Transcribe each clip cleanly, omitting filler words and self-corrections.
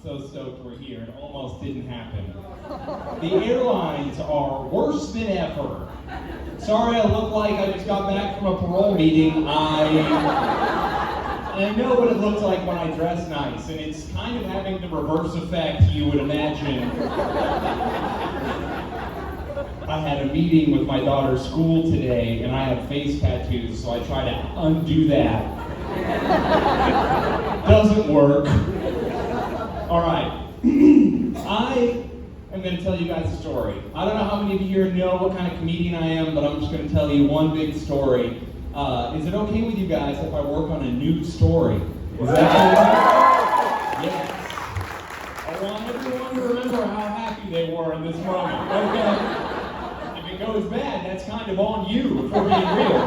so stoked we're here. It almost didn't happen. The airlines are worse than ever. Sorry I look like I just got back from a parole meeting. I know what it looks like when I dress nice, and it's kind of having the reverse effect you would imagine. I had a meeting with my daughter's school today, and I have face tattoos, so I try to undo that. Doesn't work. All right. I am going to tell you guys a story. I don't know how many of you here know what kind of comedian I am, but I'm just going to tell you one big story. Is it okay with you guys if I work on a new story? Is that okay? Yes. I want everyone to remember how happy they were in this moment. Okay. If it goes bad, that's kind of on you for being real.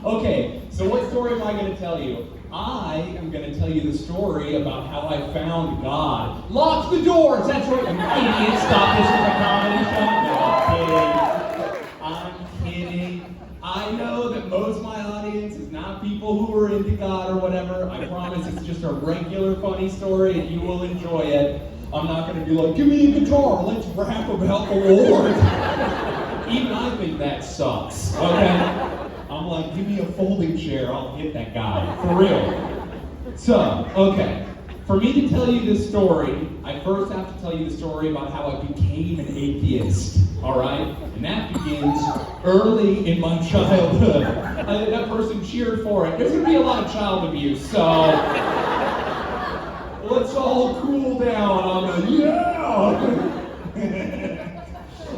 Okay, so what story am I going to tell you? I am going to tell you the story about how I found God. Lock the doors! That's right, you idiot! Stop, this is a comedy show. No, I'm kidding. I know that most of my audience is not people who are into God or whatever. I promise it's just a regular funny story and you will enjoy it. I'm not going to be like, give me a guitar, let's rap about the Lord. Even I think that sucks, okay? I'm like, give me a folding chair, I'll hit that guy, for real. So, okay, for me to tell you this story, I first have to tell you the story about how I became an atheist, all right? And that begins early in my childhood. That person cheered for it. There's gonna be a lot of child abuse, so let's all cool down on the, yeah!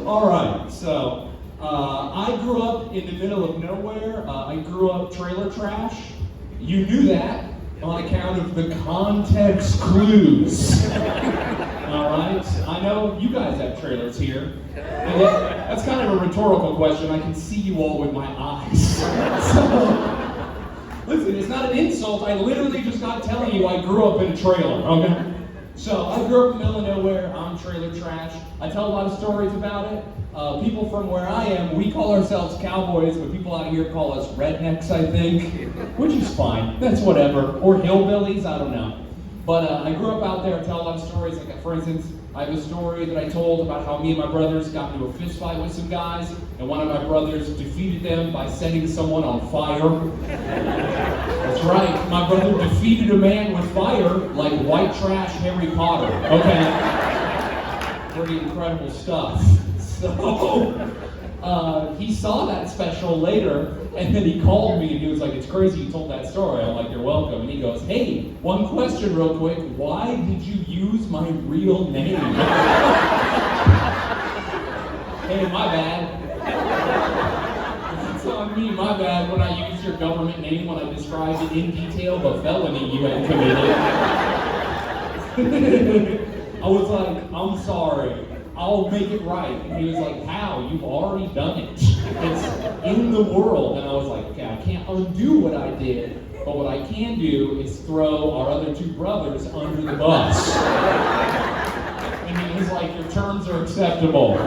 All right, so, I grew up in the middle of nowhere. I grew up trailer trash. You knew that on account of the context clues. All right? I know you guys have trailers here. And that's kind of a rhetorical question. I can see you all with my eyes. So, listen, it's not an insult. I literally just got telling you I grew up in a trailer, okay? So, I grew up in the middle of nowhere. I'm trailer trash. I tell a lot of stories about it. People from where I am, we call ourselves cowboys, but people out here call us rednecks, I think, which is fine. That's whatever. Or hillbillies, I don't know. But I grew up out there. I tell a lot of stories. Like, for instance, I have a story that I told about how me and my brothers got into a fist fight with some guys, and one of my brothers defeated them by setting someone on fire. That's right. My brother defeated a man with fire like white trash Harry Potter. Okay? Pretty incredible stuff. So, he saw that special later, and then he called me and he was like, it's crazy you told that story. I'm like, you're welcome. And he goes, hey, one question real quick. Why did you use my real name? Hey, my bad. It's on me, my bad, when I used your government name when I described in detail the felony you had committed. I was like, I'm sorry. I'll make it right. And he was like, how? You've already done it. It's in the world. And I was like, okay, I can't undo what I did, but what I can do is throw our other two brothers under the bus. And he was like, your terms are acceptable.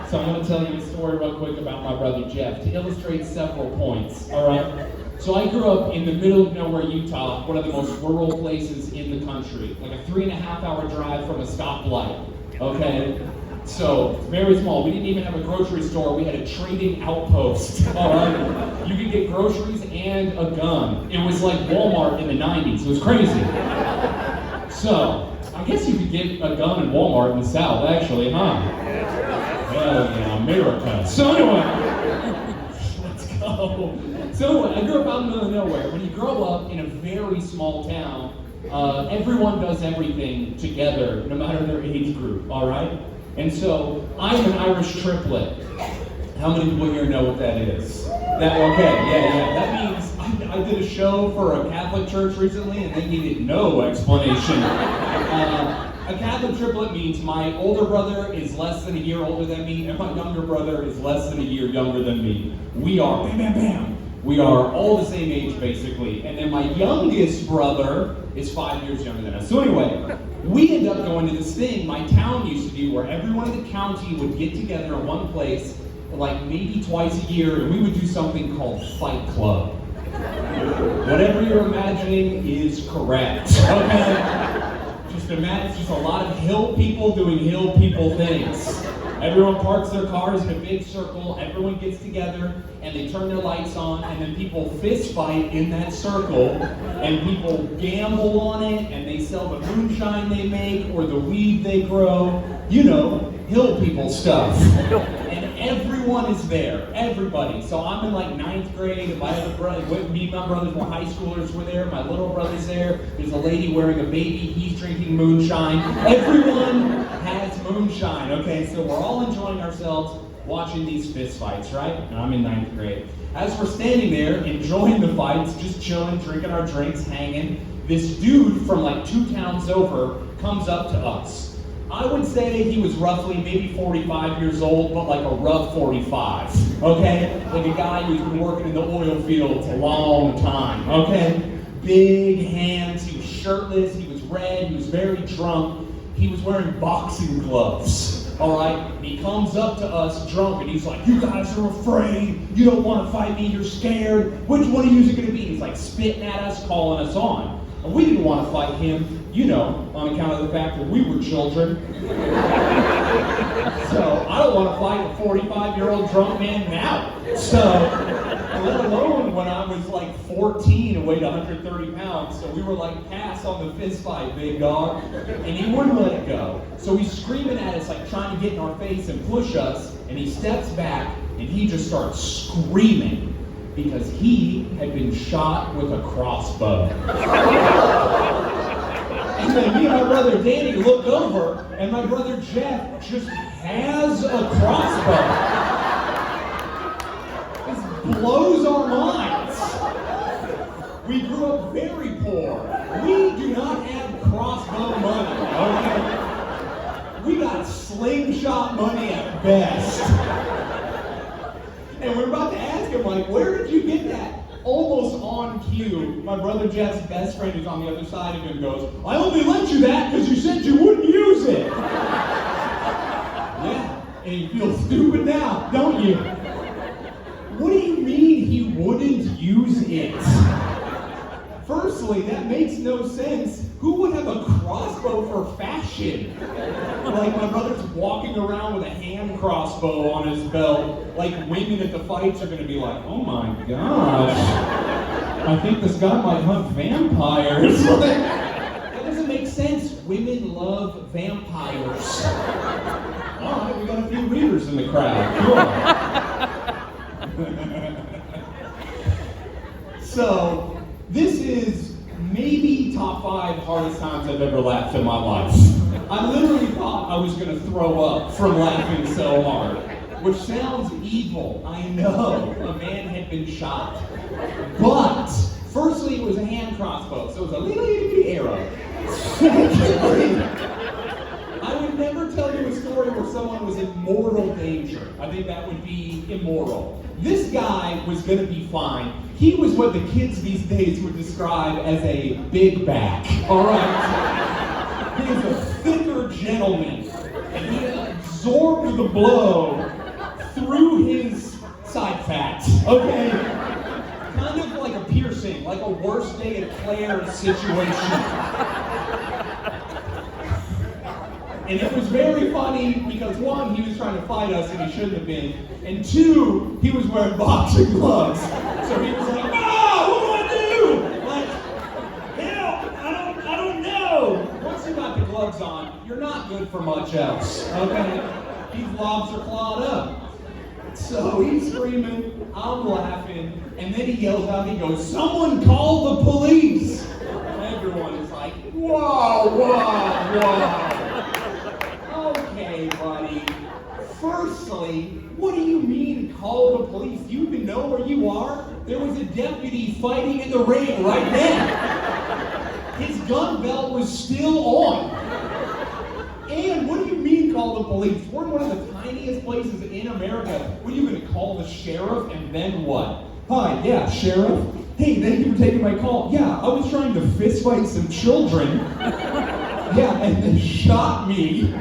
So I'm going to tell you a story real quick about my brother Jeff to illustrate several points, all right? So I grew up in the middle of nowhere, Utah, one of the most rural places in the country, like a 3.5-hour drive from a stoplight. Okay, so very small. We didn't even have a grocery store. We had a trading outpost. All right, you could get groceries and a gun. It was like Walmart in the '90s. It was crazy. So I guess you could get a gun in Walmart in the South, actually, huh? Hell yeah, America. So anyway, let's go. So anyway, I grew up out in the middle of nowhere. When you grow up in a very small town, everyone does everything together, no matter their age group, all right? And so, I'm an Irish triplet. How many people here know what that is? That means I did a show for a Catholic church recently, and they needed no explanation. A Catholic triplet means my older brother is less than a year older than me, and my younger brother is less than a year younger than me. We are, bam, bam, bam. We are all the same age, basically. And then my youngest brother is 5 years younger than us. So anyway, we ended up going to this thing my town used to do where everyone in the county would get together in one place like maybe twice a year, and we would do something called Fight Club. Whatever you're imagining is correct, okay? Just imagine it's just a lot of hill people doing hill people things. Everyone parks their cars in a big circle, everyone gets together, and they turn their lights on, and then people fist fight in that circle, and people gamble on it, and they sell the moonshine they make, or the weed they grow, you know, hill people stuff. And everyone is there, everybody. So I'm in like 9th grade, and my other brother, me and my brothers were high schoolers, were there, my little brother's there, there's a lady wearing a baby, he's drinking moonshine. Everyone has moonshine, okay? So we're all enjoying ourselves watching these fist fights, right? And I'm in 9th grade. As we're standing there, enjoying the fights, just chilling, drinking our drinks, hanging, this dude from like 2 towns over comes up to us. I would say he was roughly maybe 45 years old, but like a rough 45, okay? Like a guy who's been working in the oil fields a long time, okay? Big hands, he was shirtless, he was red, he was very drunk, he was wearing boxing gloves, all right? He comes up to us drunk and he's like, you guys are afraid, you don't want to fight me, you're scared, which one of you is it going to be? He's like spitting at us, calling us on. And we didn't want to fight him, you know, on account of the fact that we were children. So I don't want to fight a 45-year-old drunk man now. So, let alone when I was like 14 and weighed 130 pounds. So we were like, pass on the fist fight, big dog. And he wouldn't let it go. So he's screaming at us, like trying to get in our face and push us. And he steps back and he just starts screaming, because he had been shot with a crossbow. And then me and my brother Danny look over, and my brother Jeff just has a crossbow. This blows our minds. We grew up very poor. We do not have crossbow money, okay? We got slingshot money at best. And we're about to ask him, like, where did you get that? Almost on cue, my brother Jeff's best friend who's on the other side of him goes, I only lent you that because you said you wouldn't use it. Yeah, and you feel stupid now, don't you? What do you mean he wouldn't use it? Firstly, that makes no sense. Who would have a crossbow for fashion? Like my brother's walking around with a hand crossbow on his belt, like women at the fights are gonna be like, oh my gosh, I think this guy might hunt vampires. That doesn't make sense. Women love vampires. All right, we got a few readers in the crowd. Cool. So, this is maybe top 5 hardest times I've ever laughed in my life. I literally thought I was going to throw up from laughing so hard. Which sounds evil, I know. A man had been shot. But, firstly, it was a hand crossbow, so it was a little bitty arrow. Secondly, I would never tell you a story where someone was in mortal danger. I think that would be immoral. This guy was going to be fine. He was what the kids these days would describe as a big back, all right? He was a thicker gentleman, and he absorbed the blow through his side fat, okay? Kind of like a piercing, like a worst day at Claire's situation. And it was very funny because 1, he was trying to fight us and he shouldn't have been. And 2, he was wearing boxing gloves. So he was like, oh, what do I do? Like, help, I don't know. Once you got the gloves on, you're not good for much else, okay? These lobs are clawed up. So he's screaming, I'm laughing, and then he yells out, he goes, someone call the police. Everyone is like, whoa, whoa, whoa. Okay, buddy. Firstly, what do you mean call the police? Do you even know where you are? There was a deputy fighting in the rain right then. His gun belt was still on. And what do you mean call the police? We're in one of the tiniest places in America. What are you going to call the sheriff and then what? Hi, yeah, sheriff. Hey, thank you for taking my call. Yeah, I was trying to fist fight some children. Yeah, and they shot me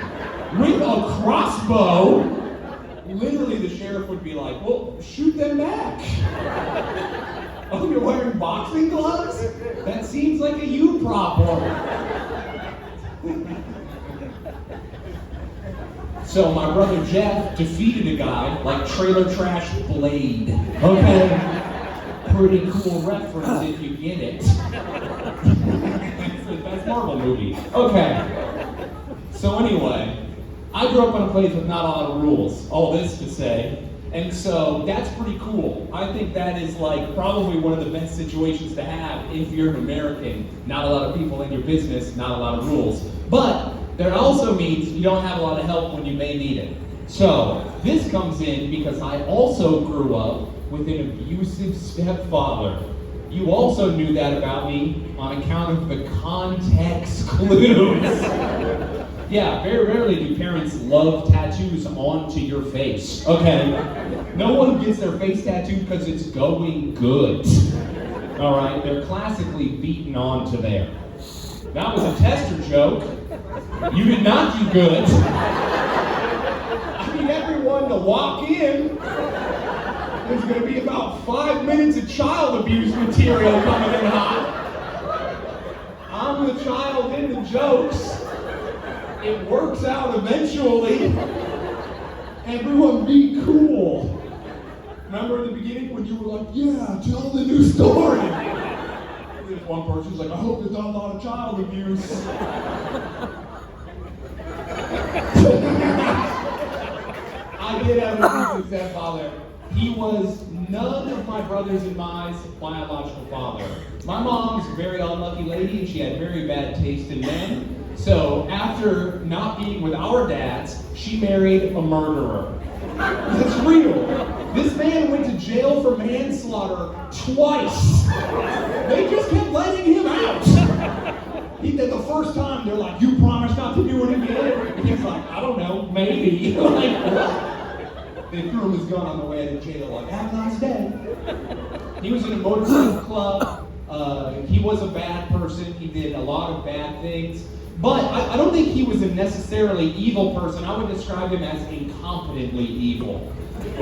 with a crossbow. Literally, the sheriff would be like, well, shoot them back. Oh, you're wearing boxing gloves? That seems like a you problem. So my brother Jeff defeated a guy like Trailer Trash Blade. Okay? Pretty cool reference if you get it. That's Marvel movie. Okay. So anyway, I grew up in a place with not a lot of rules. All this to say. And so that's pretty cool. I think that is like probably one of the best situations to have if you're an American. Not a lot of people in your business, not a lot of rules. But that also means you don't have a lot of help when you may need it. So this comes in because I also grew up with an abusive stepfather. You also knew that about me on account of the context clues. Yeah, very rarely do parents love tattoos onto your face. Okay? No one gets their face tattooed because it's going good. All right? They're classically beaten onto there. That was a tester joke. You did not do good. I need everyone to walk in. There's going to be about 5 minutes of child abuse material coming in hot. I'm the child in the jokes. It works out eventually. Everyone be cool. Remember in the beginning when you were like, yeah, tell the new story. There's one person's like, I hope there's not a lot of child abuse. I did have an abusive stepfather. He was none of my brothers and mine's biological father. My mom's a very unlucky lady and she had very bad taste in men. So after not being with our dads, she married a murderer. It's real. This man went to jail for manslaughter twice. They just kept letting him out. The first time, they're like, you promise not to do it again? And he's like, I don't know, maybe. Like, what? They threw him his gun on the way to jail, like, have a nice day. He was in a motorcycle club. He was a bad person. He did a lot of bad things. But I don't think he was a necessarily evil person. I would describe him as incompetently evil.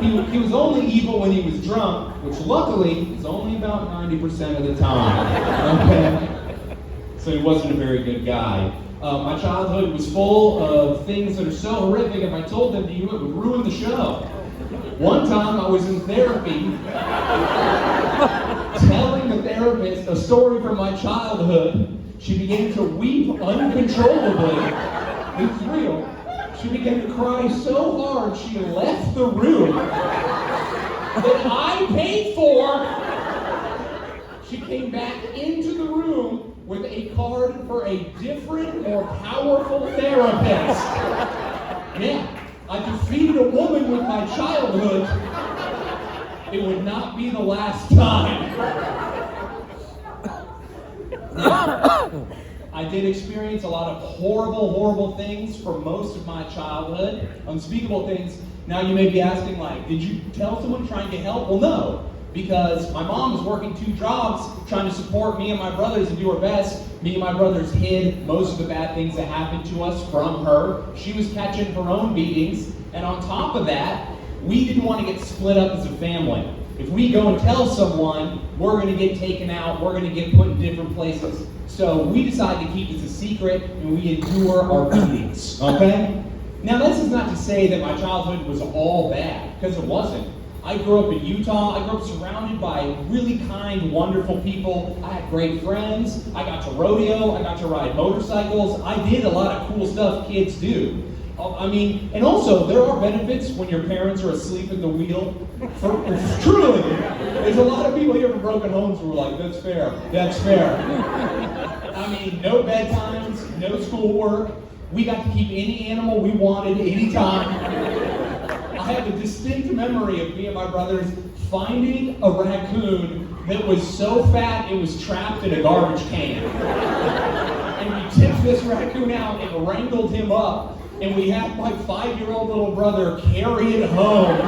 He was only evil when he was drunk, which luckily is only about 90% of the time. Okay? So he wasn't a very good guy. My childhood was full of things that are so horrific, if I told them to you, it would ruin the show. One time I was in therapy, telling the therapist a story from my childhood. She began to weep uncontrollably. It's real. She began to cry so hard she left the room that I paid for. She came back into the room with a card for a different, more powerful therapist. Yeah, I defeated a woman with my childhood. It would not be the last time. I did experience a lot of horrible things for most of my childhood. Unspeakable things. Now you may be asking, like, did you tell someone trying to help? Well, no. Because my mom was working 2 jobs trying to support me and my brothers and do her best. Me and my brothers hid most of the bad things that happened to us from her. She was catching her own beatings. And on top of that, we didn't want to get split up as a family. If we go and tell someone, we're going to get taken out, we're going to get put in different places. So we decided to keep it a secret and we endure our beatings, okay? Now this is not to say that my childhood was all bad, because it wasn't. I grew up in Utah. I grew up surrounded by really kind, wonderful people. I had great friends. I got to rodeo. I got to ride motorcycles. I did a lot of cool stuff kids do. I mean, and also, there are benefits when your parents are asleep at the wheel. Truly. There's a lot of people here from broken homes who are like, that's fair, that's fair. I mean, no bedtimes, no schoolwork. We got to keep any animal we wanted anytime. I have a distinct memory of me and my brothers finding a raccoon that was so fat it was trapped in a garbage can. And we tipped this raccoon out and wrangled him up. And we had my 5-year-old little brother carry it home.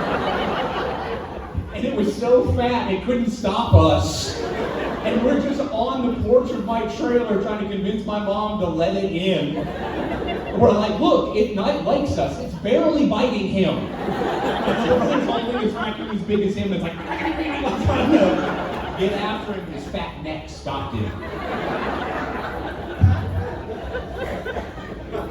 And it was so fat, it couldn't stop us. And we're just on the porch of my trailer trying to convince my mom to let it in. We're like, look, it likes us. It's barely biting him. And my brother's holding this raccoon as big as him. It's like, trying to Get after him, his fat neck stopped him.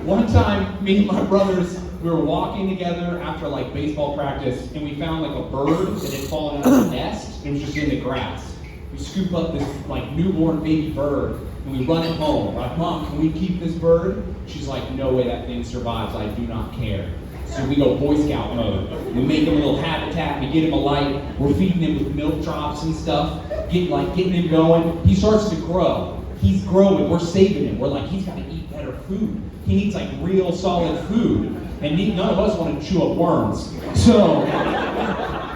One time, me and my brothers, we were walking together after like baseball practice, and we found like a bird that had fallen out of the nest and was just in the grass. We scoop up this like newborn baby bird, and we run it home. We're like, Mom, can we keep this bird? She's like, no way that thing survives, I do not care. So we go Boy Scout mode. We make him a little habitat, we get him a light, we're feeding him with milk drops and stuff, getting him going. He starts to grow. He's growing, we're saving him. We're like, he's gotta eat better food. He needs like real solid food. And none of us want to chew up worms. So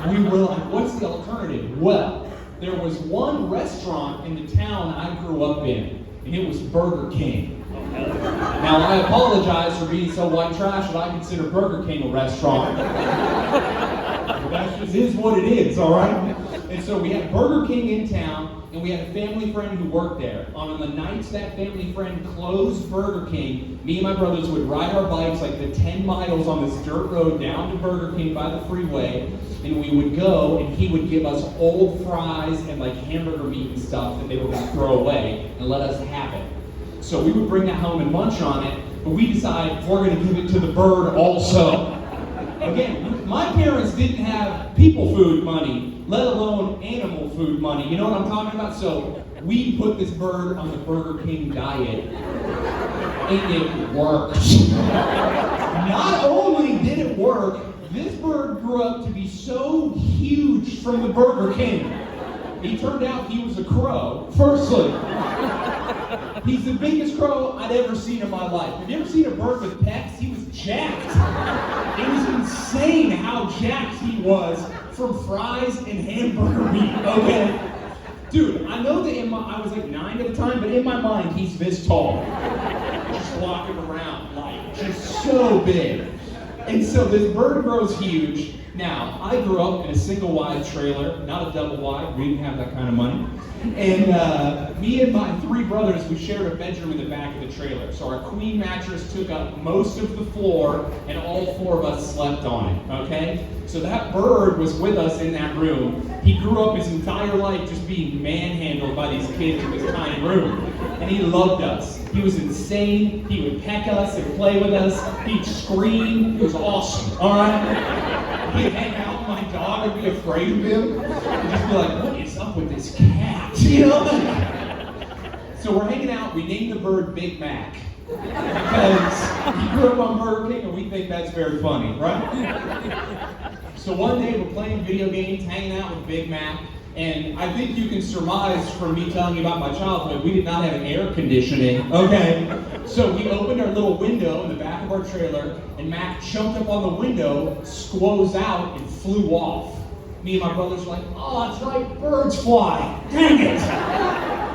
we were like, what's the alternative? Well, there was one restaurant in the town I grew up in, and it was Burger King. Now, I apologize for being so white trash that I consider Burger King a restaurant. That just is what it is, all right? And so we had Burger King in town, and we had a family friend who worked there. On the nights that family friend closed Burger King, me and my brothers would ride our bikes like the 10 miles on this dirt road down to Burger King by the freeway, and we would go, and he would give us old fries and like hamburger meat and stuff that they were going to throw away and let us have it. So we would bring that home and munch on it, but we decided we're going to give it to the bird also. Again, my parents didn't have people food money, let alone animal food money. You know what I'm talking about? So we put this bird on the Burger King diet, and it worked. Not only did it work, this bird grew up to be so huge from the Burger King. He turned out he was a crow. Firstly, he's the biggest crow I'd ever seen in my life. Have you ever seen a bird with pecs? He was jacked. It was insane how jacked he was from fries and hamburger meat, okay? Dude, I know that I was like 9 at the time, but in my mind, he's this tall. Just walking around, like, just so big. And so this bird grows huge. Now, I grew up in a single wide trailer, not a double wide. We didn't have that kind of money. And me and my 3 brothers, we shared a bedroom in the back of the trailer. So our queen mattress took up most of the floor, and all 4 of us slept on it, okay? So that bird was with us in that room. He grew up his entire life just being manhandled by these kids in this tiny room. And he loved us. He was insane. He would peck us and play with us. He'd scream. It was awesome, all right? He'd hang out with my dog and be afraid of him. And just be like, what is up with this cat? You know? So we're hanging out. We named the bird Big Mac. Because he grew up on Burger King and we think that's very funny, right? So one day we're playing video games, hanging out with Big Mac. And I think you can surmise from me telling you about my childhood, we did not have air conditioning, okay? So we opened our little window in the back of our trailer, and Mac jumped up on the window, squoze out, and flew off. Me and my brothers were like, oh, that's right, birds fly. Dang it!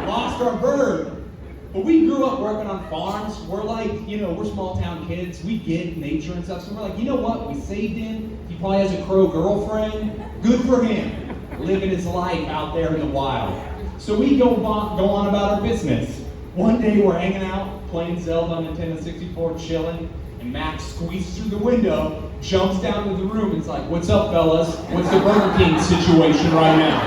Lost our bird. But we grew up working on farms. We're like, we're small town kids. We get nature and stuff. So we're like, you know what? We saved him. He probably has a crow girlfriend. Good for him. Living his life out there in the wild. So we go on about our business. One day we're hanging out, playing Zelda on Nintendo 64, chilling, and Max squeezes through the window, jumps down to the room, and is like, what's up, fellas? What's the Burger King situation right now?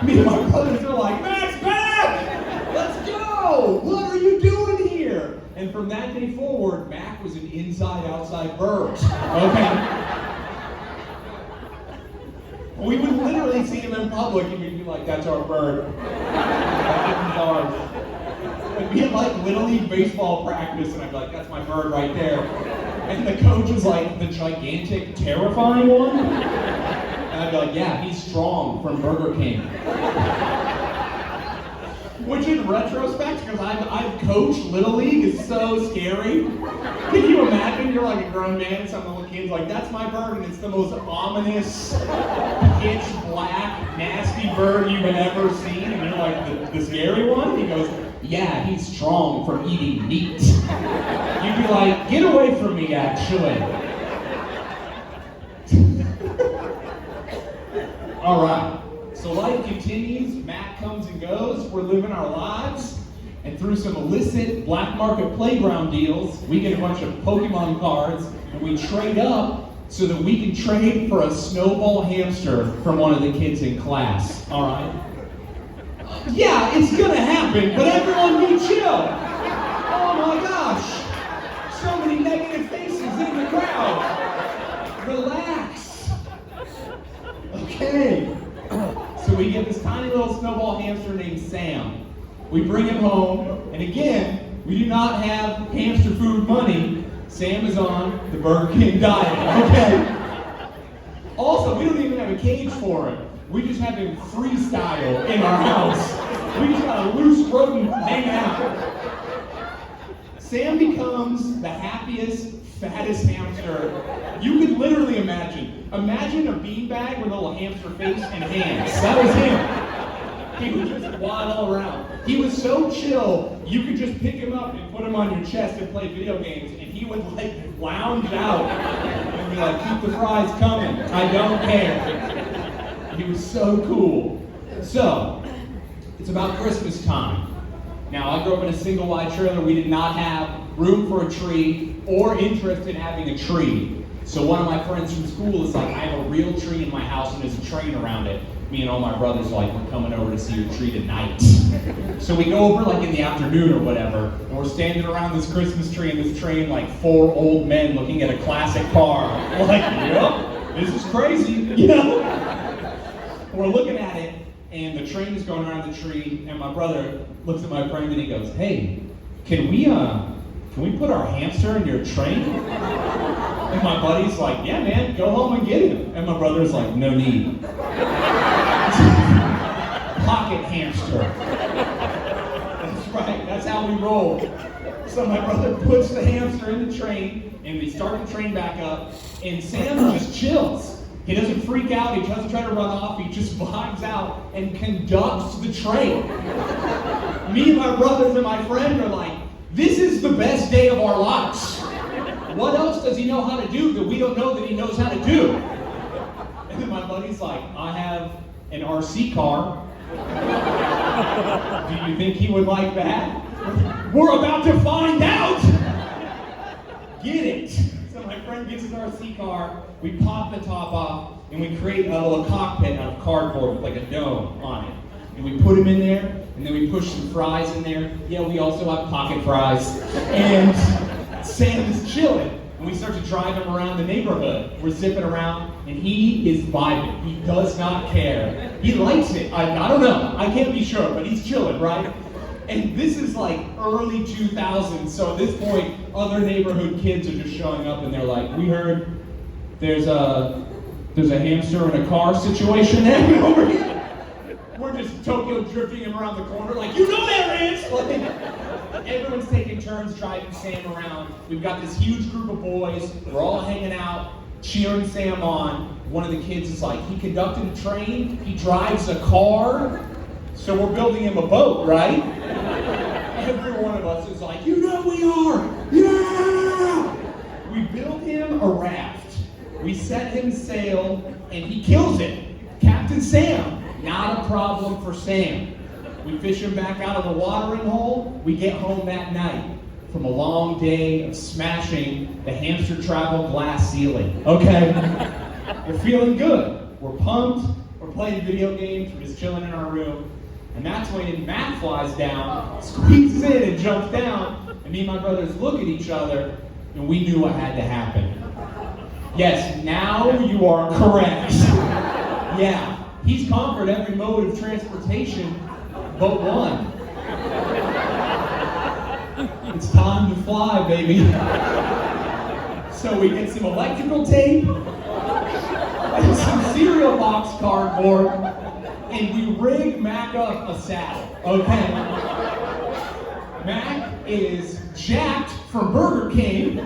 Me and my brothers are like, Max, back! Let's go! What are you doing here? And from that day forward, Mac was an inside-outside bird, okay? We would literally see him in public and we'd be like, that's our bird. That's ours. We'd be at like Little League baseball practice and I'd be like, that's my bird right there. And the coach was like, the gigantic, terrifying one? And I'd be like, yeah, he's strong from Burger King. Which in retrospect, because I've coached Little League, is so scary. Can you imagine you're like a grown man, some little kid's like, that's my bird, and it's the most ominous, pitch black, nasty bird you've ever seen, and you're like, the scary one? He goes, yeah, he's strong from eating meat. You'd be like, get away from me, actually. All right. So life continues, Matt comes and goes, we're living our lives, and through some illicit black market playground deals, we get a bunch of Pokemon cards, and we trade up so that we can trade for a snowball hamster from one of the kids in class, all right? Yeah, it's gonna happen, but everyone be chill. Oh my gosh, so many negative faces in the crowd. Relax. Okay, so we get this tiny little snowball hamster named Sam. We bring him home, and again, we do not have hamster food money. Sam is on the Burger King diet, okay? Also, we don't even have a cage for him. We just have him freestyle in our house. We just got a loose rodent hanging out. Sam becomes the happiest, fattest hamster you could literally imagine. Imagine a beanbag with a little hamster face and hands. That was him. He would just waddle around. He was so chill, you could just pick him up and put him on your chest and play video games, and he would like lounge out and be like, keep the fries coming, I don't care. He was so cool. So, it's about Christmas time. Now, I grew up in a single wide trailer. We did not have room for a tree or interest in having a tree. So one of my friends from school is like, I have a real tree in my house and there's a train around it. Me and all my brothers are like, we're coming over to see your tree tonight. So we go over like in the afternoon or whatever, and we're standing around this Christmas tree and this train like 4 old men looking at a classic car. We're like, yep, this is crazy, you know? We're looking at it, and the train is going around the tree, and my brother looks at my friend and he goes, hey, can we put our hamster in your train? And my buddy's like, yeah, man, go home and get him. And my brother's like, no need. Pocket hamster. That's right, that's how we roll. So my brother puts the hamster in the train, and we start the train back up, and Sam just chills. He doesn't freak out, he doesn't try to run off, he just vibes out and conducts the train. Me and my brothers and my friend are like, this is the best day of our lives. What else does he know how to do that we don't know that he knows how to do? And then my buddy's like, I have an RC car. Do you think he would like that? We're about to find out! Get it! So my friend gets his RC car, we pop the top off, and we create a little cockpit out of cardboard with like a dome on it. And we put him in there, and then we push some fries in there. Yeah, we also have pocket fries. And Sam is chilling, and we start to drive him around the neighborhood. We're zipping around, and he is vibing. He does not care. He likes it. I don't know. I can't be sure, but he's chilling, right? And this is like early 2000s, so at this point, other neighborhood kids are just showing up, and they're like, we heard there's a hamster in a car situation happening over here. We're just Tokyo drifting him around the corner like, you know there is! Like, everyone's taking turns driving Sam around. We've got this huge group of boys. We're all hanging out, cheering Sam on. One of the kids is like, he conducted a train, he drives a car, so we're building him a boat, right? Every one of us is like, you know we are! Yeah! We build him a raft. We set him sail, and he kills it. Captain Sam. Not a problem for Sam. We fish him back out of the watering hole. We get home that night from a long day of smashing the hamster travel glass ceiling. Okay? We're feeling good. We're pumped. We're playing video games. We're just chilling in our room. And that's when Matt flies down, squeezes in and jumps down. And me and my brothers look at each other, and we knew what had to happen. Yes, now you are correct. Yeah. He's conquered every mode of transportation but one. It's time to fly, baby. So we get some electrical tape and some cereal box cardboard, and we rig Mac up a saddle, okay? Mac is jacked from Burger King.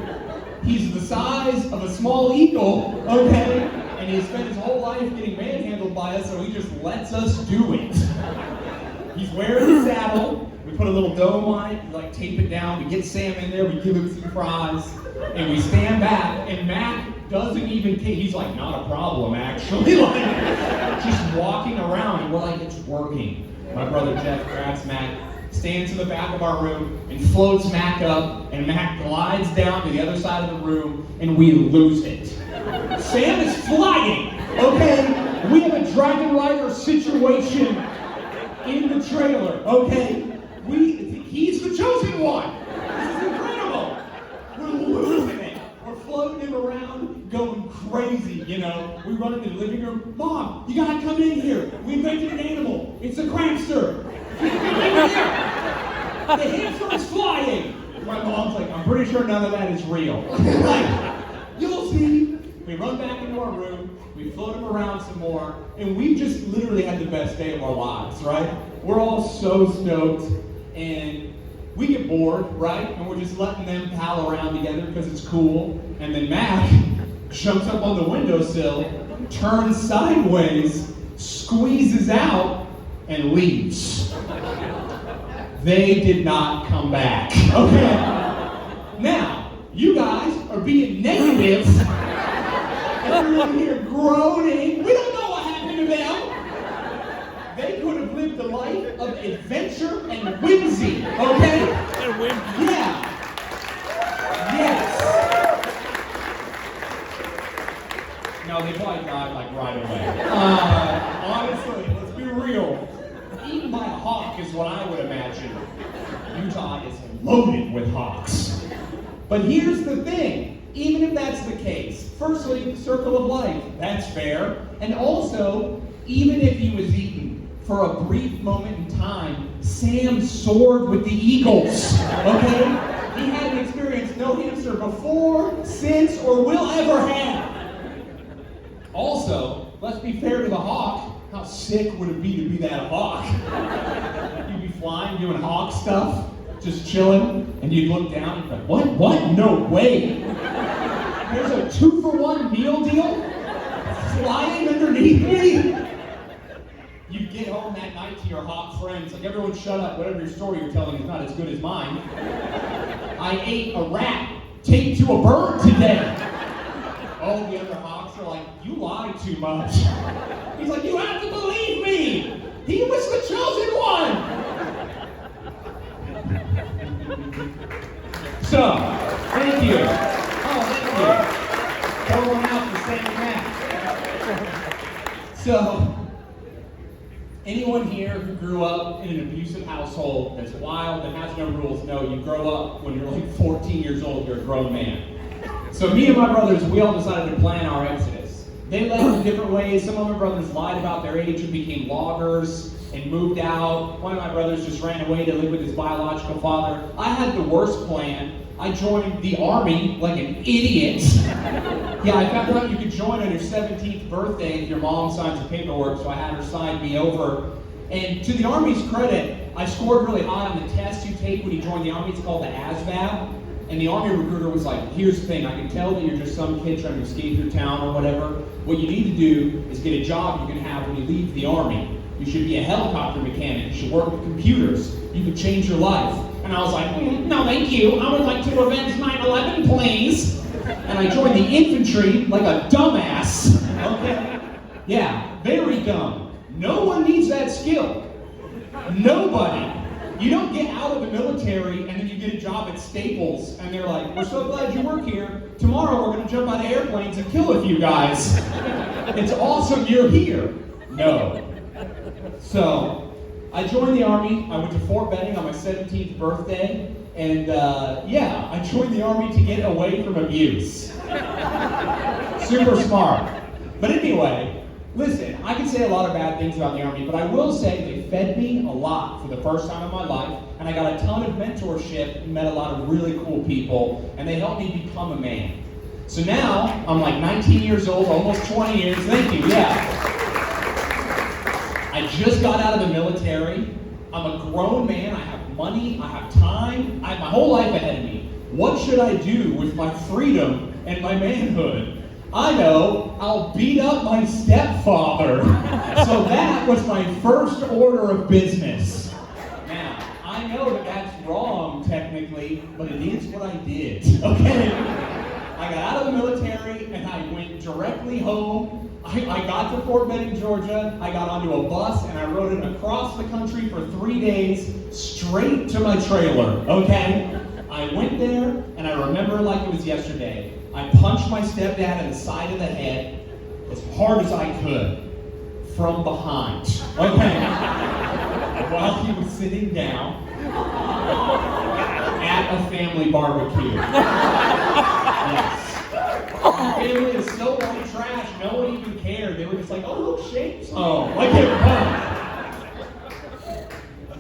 He's the size of a small eagle, okay? And he spent his whole life getting manhandled by us, so he just lets us do it. He's wearing the saddle. We put a little dome on it, we like tape it down, we get Sam in there, we give him some fries, and we stand back, and Mac doesn't even care. He's like, not a problem, actually. Like, just walking around, and we're like, it's working. My brother Jeff grabs Mac, stands in the back of our room, and floats Mac up, and Mac glides down to the other side of the room, and we lose it. Sam is flying, okay? We have a Dragon Rider situation in the trailer, okay? He's the chosen one. This is incredible. We're losing it. We're floating him around, going crazy, you know? We run into the living room. Mom, you gotta come in here. We invented an animal. It's a cramster. Get in here. The hamster is flying. My mom's like, I'm pretty sure none of that is real. Like, you'll see. We run back into our room, we float him around some more, and we just literally had the best day of our lives, right? We're all so stoked, and we get bored, right? And we're just letting them pal around together because it's cool. And then Mac jumps up on the windowsill, turns sideways, squeezes out, and leaves. They did not come back, okay? Now, you guys are being negative. Everyone here groaning. We don't know what happened to them. They could have lived a life of adventure and whimsy, okay? And whimsy. Yeah. Yes. No, they probably died like right away. Honestly, let's be real. Eaten by a hawk is what I would imagine. Utah is loaded with hawks. But here's the thing, even if that's the case, firstly, the circle of life, that's fair. And also, even if he was eaten, for a brief moment in time, Sam soared with the eagles, okay? He had an experience no hamster before, since, or will ever have. Also, let's be fair to the hawk. How sick would it be to be that hawk? You'd be flying, doing hawk stuff, just chilling, and you'd look down and be like, what? No way. There's a 2-for-1 meal deal flying underneath me. You get home that night to your hawk friends, like, everyone shut up, whatever your story you're telling is not as good as mine. I ate a rat taped to a bird today. All the other hawks are like, you lie too much. He's like, you have to believe me. He was the chosen one. So, thank you. Oh, thank you. Pour one out for saying that. So, anyone here who grew up in an abusive household that's wild, that has no rules, no, you grow up when you're like 14 years old, you're a grown man. So me and my brothers, we all decided to plan our exodus. They left in different ways. Some of my brothers lied about their age and became loggers and moved out. One of my brothers just ran away to live with his biological father. I had the worst plan. I joined the army like an idiot. Yeah, I found out you could join on your 17th birthday if your mom signs the paperwork, so I had her sign me over. And to the Army's credit, I scored really high on the test you take when you join the Army. It's called the ASVAB. And the Army recruiter was like, here's the thing, I can tell that you're just some kid trying to escape your town or whatever. What you need to do is get a job you can have when you leave the Army. You should be a helicopter mechanic. You should work with computers. You could change your life. And I was like, no thank you. I would like to avenge 9/11, please. And I joined the infantry like a dumbass. Okay? Yeah, very dumb. No one needs that skill. Nobody. You don't get out of the military and then you get a job at Staples and they're like, we're so glad you work here. Tomorrow we're going to jump out of airplanes and kill a few guys. It's awesome you're here. No. So, I joined the Army. I went to Fort Benning on my 17th birthday. And yeah, I joined the Army to get away from abuse. Super smart. But anyway, listen, I can say a lot of bad things about the Army, but I will say they fed me a lot for the first time in my life, and I got a ton of mentorship and met a lot of really cool people, and they helped me become a man. So now, I'm like 19 years old, almost 20 years, thank you, yeah. I just got out of the military. I'm a grown man, I have money, I have time, I have my whole life ahead of me. What should I do with my freedom and my manhood? I know, I'll beat up my stepfather. So that was my first order of business. Now, I know that that's wrong technically, but it is what I did, okay? I got out of the military and I went directly home. I got to Fort Benning, Georgia. I got onto a bus and I rode it across the country for 3 days, straight to my trailer, okay? I went there and I remember like it was yesterday. I punched my stepdad in the side of the head as hard as I could from behind. Okay. While he was sitting down at a family barbecue. Yes. My family is so white trash, no one even cared. They were just like, oh, look, Shane's home. Like they were pumped.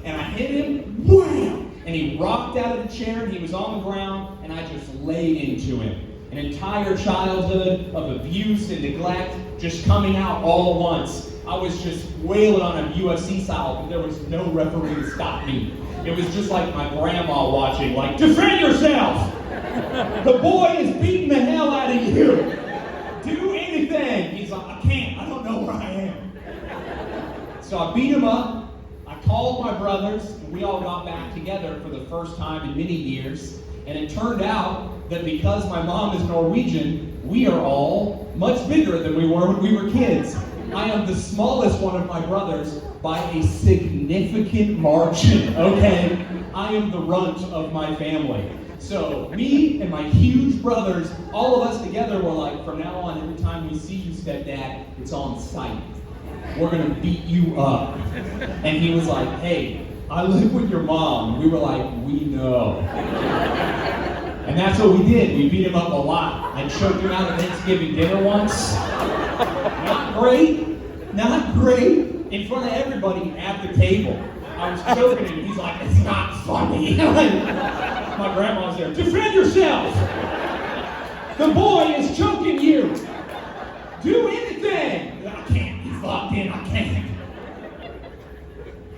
And I hit him, wham! And he rocked out of the chair, and he was on the ground, and I just laid into him. An entire childhood of abuse and neglect just coming out all at once. I was just wailing on him UFC style, but there was no referee to stop me. It was just like my grandma watching, like, defend yourself! The boy is beating the hell out of you! Do anything! He's like, I can't, I don't know where I am. So I beat him up, I called my brothers, and we all got back together for the first time in many years. And it turned out that because my mom is Norwegian, we are all much bigger than we were when we were kids. I am the smallest one of my brothers by a significant margin, okay? I am the runt of my family. So me and my huge brothers, all of us together were like, from now on, every time we see you, stepdad, it's on sight. We're gonna beat you up. And he was like, hey, I live with your mom. We were like, we know. And that's what we did. We beat him up a lot. I choked him out at Thanksgiving dinner once. Not great. In front of everybody at the table. I was choking him. He's like, it's not funny. My grandma's there. Defend yourself. The boy is choking you. Do anything. I can't. He's locked in. I can't.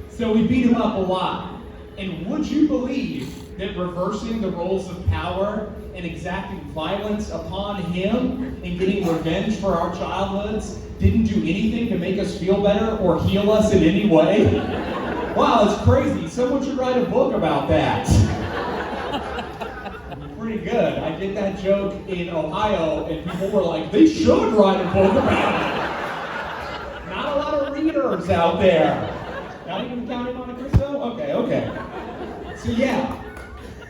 So we beat him up a lot. And would you believe that reversing the roles of power and exacting violence upon him and getting revenge for our childhoods didn't do anything to make us feel better or heal us in any way? Wow, it's crazy. Someone should write a book about that. Pretty good. I did that joke in Ohio, and people were like, they should write a book about it. Not a lot of readers out there. Not even counting Monte Cristo? Okay. So yeah,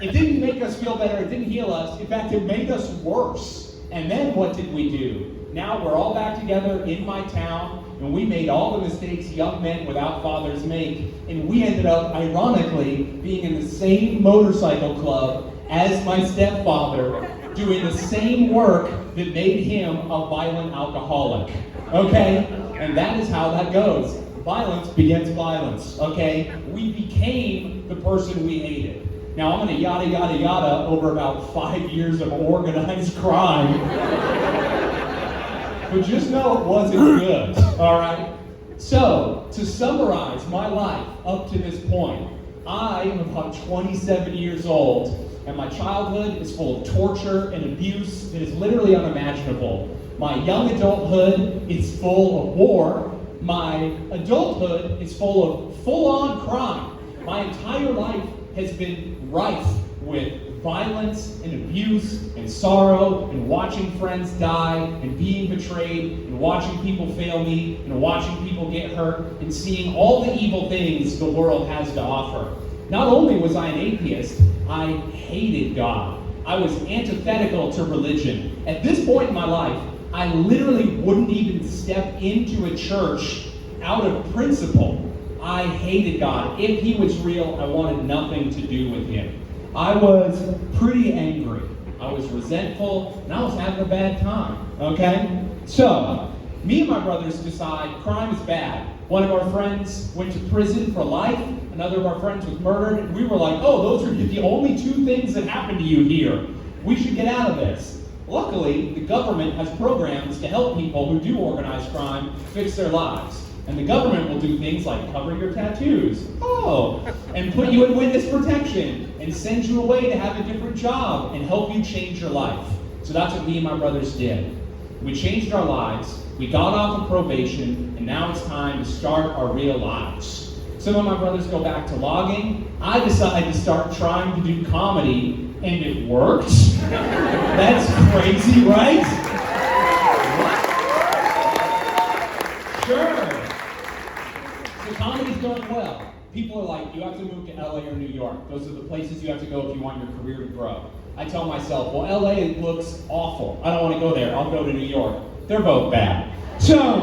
it didn't make us feel better, it didn't heal us. In fact, it made us worse. And then what did we do? Now we're all back together in my town, and we made all the mistakes young men without fathers make, and we ended up, ironically, being in the same motorcycle club as my stepfather, doing the same work that made him a violent alcoholic. Okay? And that is how that goes. Violence begets violence, okay? We became the person we hated. Now I'm gonna yada yada yada over about 5 years of organized crime. But just know it wasn't good, all right? So, to summarize my life up to this point, I am about 27 years old, and my childhood is full of torture and abuse that is literally unimaginable. My young adulthood is full of war. My adulthood is full of full-on crime. My entire life has been rife with violence and abuse and sorrow and watching friends die and being betrayed and watching people fail me and watching people get hurt and seeing all the evil things the world has to offer. Not only was I an atheist, I hated God. I was antithetical to religion. At this point in my life, I literally wouldn't even step into a church out of principle. I hated God. If he was real, I wanted nothing to do with him. I was pretty angry. I was resentful, and I was having a bad time, okay? So, me and my brothers decide crime is bad. One of our friends went to prison for life. Another of our friends was murdered. And we were like, oh, those are the only two things that happened to you here. We should get out of this. Luckily, the government has programs to help people who do organized crime fix their lives. And the government will do things like cover your tattoos, and put you in witness protection, and send you away to have a different job, and help you change your life. So that's what me and my brothers did. We changed our lives, we got off of probation, and now it's time to start our real lives. Some of my brothers go back to logging. I decided to start trying to do comedy, and it worked. That's crazy, right? Sure. So comedy's going well. People are like, you have to move to LA or New York. Those are the places you have to go if you want your career to grow. I tell myself, well, LA looks awful. I don't want to go there. I'll go to New York. They're both bad. So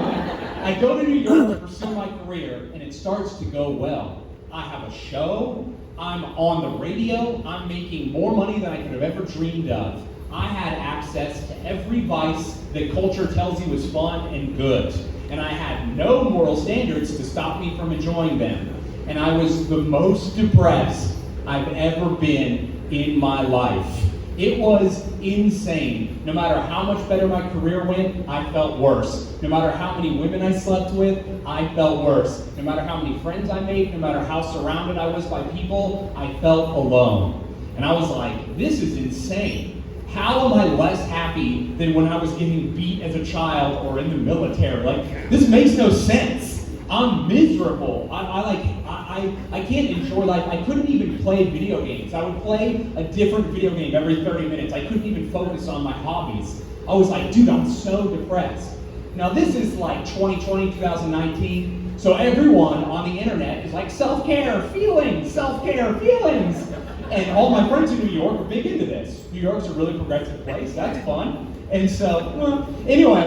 I go to New York to pursue my career, and it starts to go well. I have a show. I'm on the radio. I'm making more money than I could have ever dreamed of. I had access to every vice that culture tells you is fun and good. And I had no moral standards to stop me from enjoying them. And I was the most depressed I've ever been in my life. It was insane. No matter how much better my career went, I felt worse. No matter how many women I slept with, I felt worse. No matter how many friends I made, no matter how surrounded I was by people, I felt alone. And I was like, this is insane. How am I less happy than when I was getting beat as a child or in the military? Like, this makes no sense. I'm miserable. I can't enjoy life. I couldn't even play video games. I would play a different video game every 30 minutes. I couldn't even focus on my hobbies. I was like, dude, I'm so depressed. Now this is like 2020, 2019. So everyone on the internet is like, self-care, feelings, self-care, feelings. And all my friends in New York are big into this. New York's a really progressive place. That's fun. And so, well, anyway,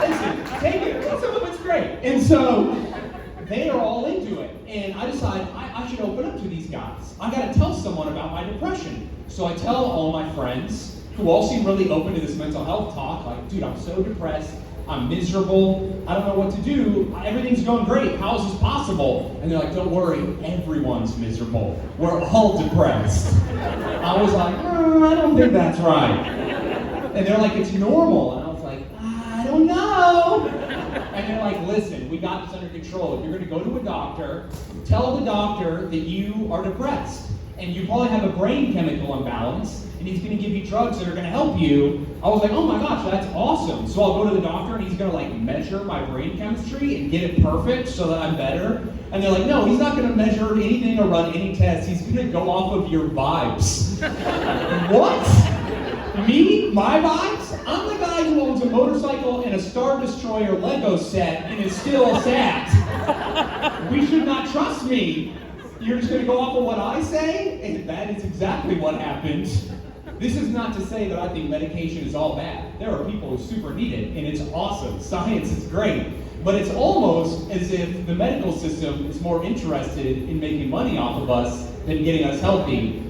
listen, take it. Some of it's great. And so, they are all into it. And I decide I should open up to these guys. I gotta tell someone about my depression. So I tell all my friends, who all seem really open to this mental health talk, like, dude, I'm so depressed. I'm miserable. I don't know what to do. Everything's going great. How is this possible? And they're like, don't worry, everyone's miserable. We're all depressed. I was like, I don't think that's right. And they're like, it's normal. And I was like, I don't know. And they're like, listen, we got this under control. If you're going to go to a doctor, tell the doctor that you are depressed. And you probably have a brain chemical imbalance, and he's going to give you drugs that are going to help you. I was like, oh my gosh, that's awesome. So I'll go to the doctor, and he's going to like measure my brain chemistry and get it perfect so that I'm better. And they're like, no, he's not going to measure anything or run any tests. He's going to go off of your vibes. What? Me? My vibes? I'm the guy who owns a motorcycle and a Star Destroyer Lego set and is still sad. We should not trust me. You're just going to go off of what I say? And that is exactly what happened. This is not to say that I think medication is all bad. There are people who super need it, and it's awesome. Science is great. But it's almost as if the medical system is more interested in making money off of us than getting us healthy.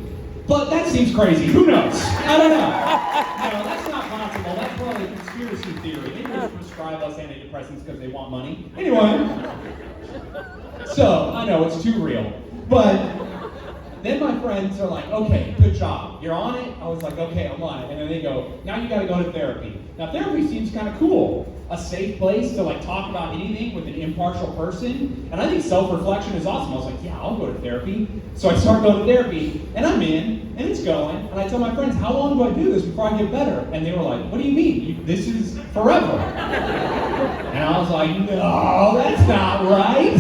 But that seems crazy. Who knows? I don't know. No, that's not possible. That's probably a conspiracy theory. They just prescribe us antidepressants because they want money. Anyway. So, I know it's too real. But then my friends are like, okay, good job. You're on it? I was like, okay, I'm on it. And then they go, now you gotta go to therapy. Now therapy seems kind of cool. A safe place to like talk about anything with an impartial person. And I think self-reflection is awesome. I was like, yeah, I'll go to therapy. So I start going to therapy, and I'm in, and it's going. And I tell my friends, how long do I do this before I get better? And they were like, what do you mean? This is forever. And I was like, no, that's not right.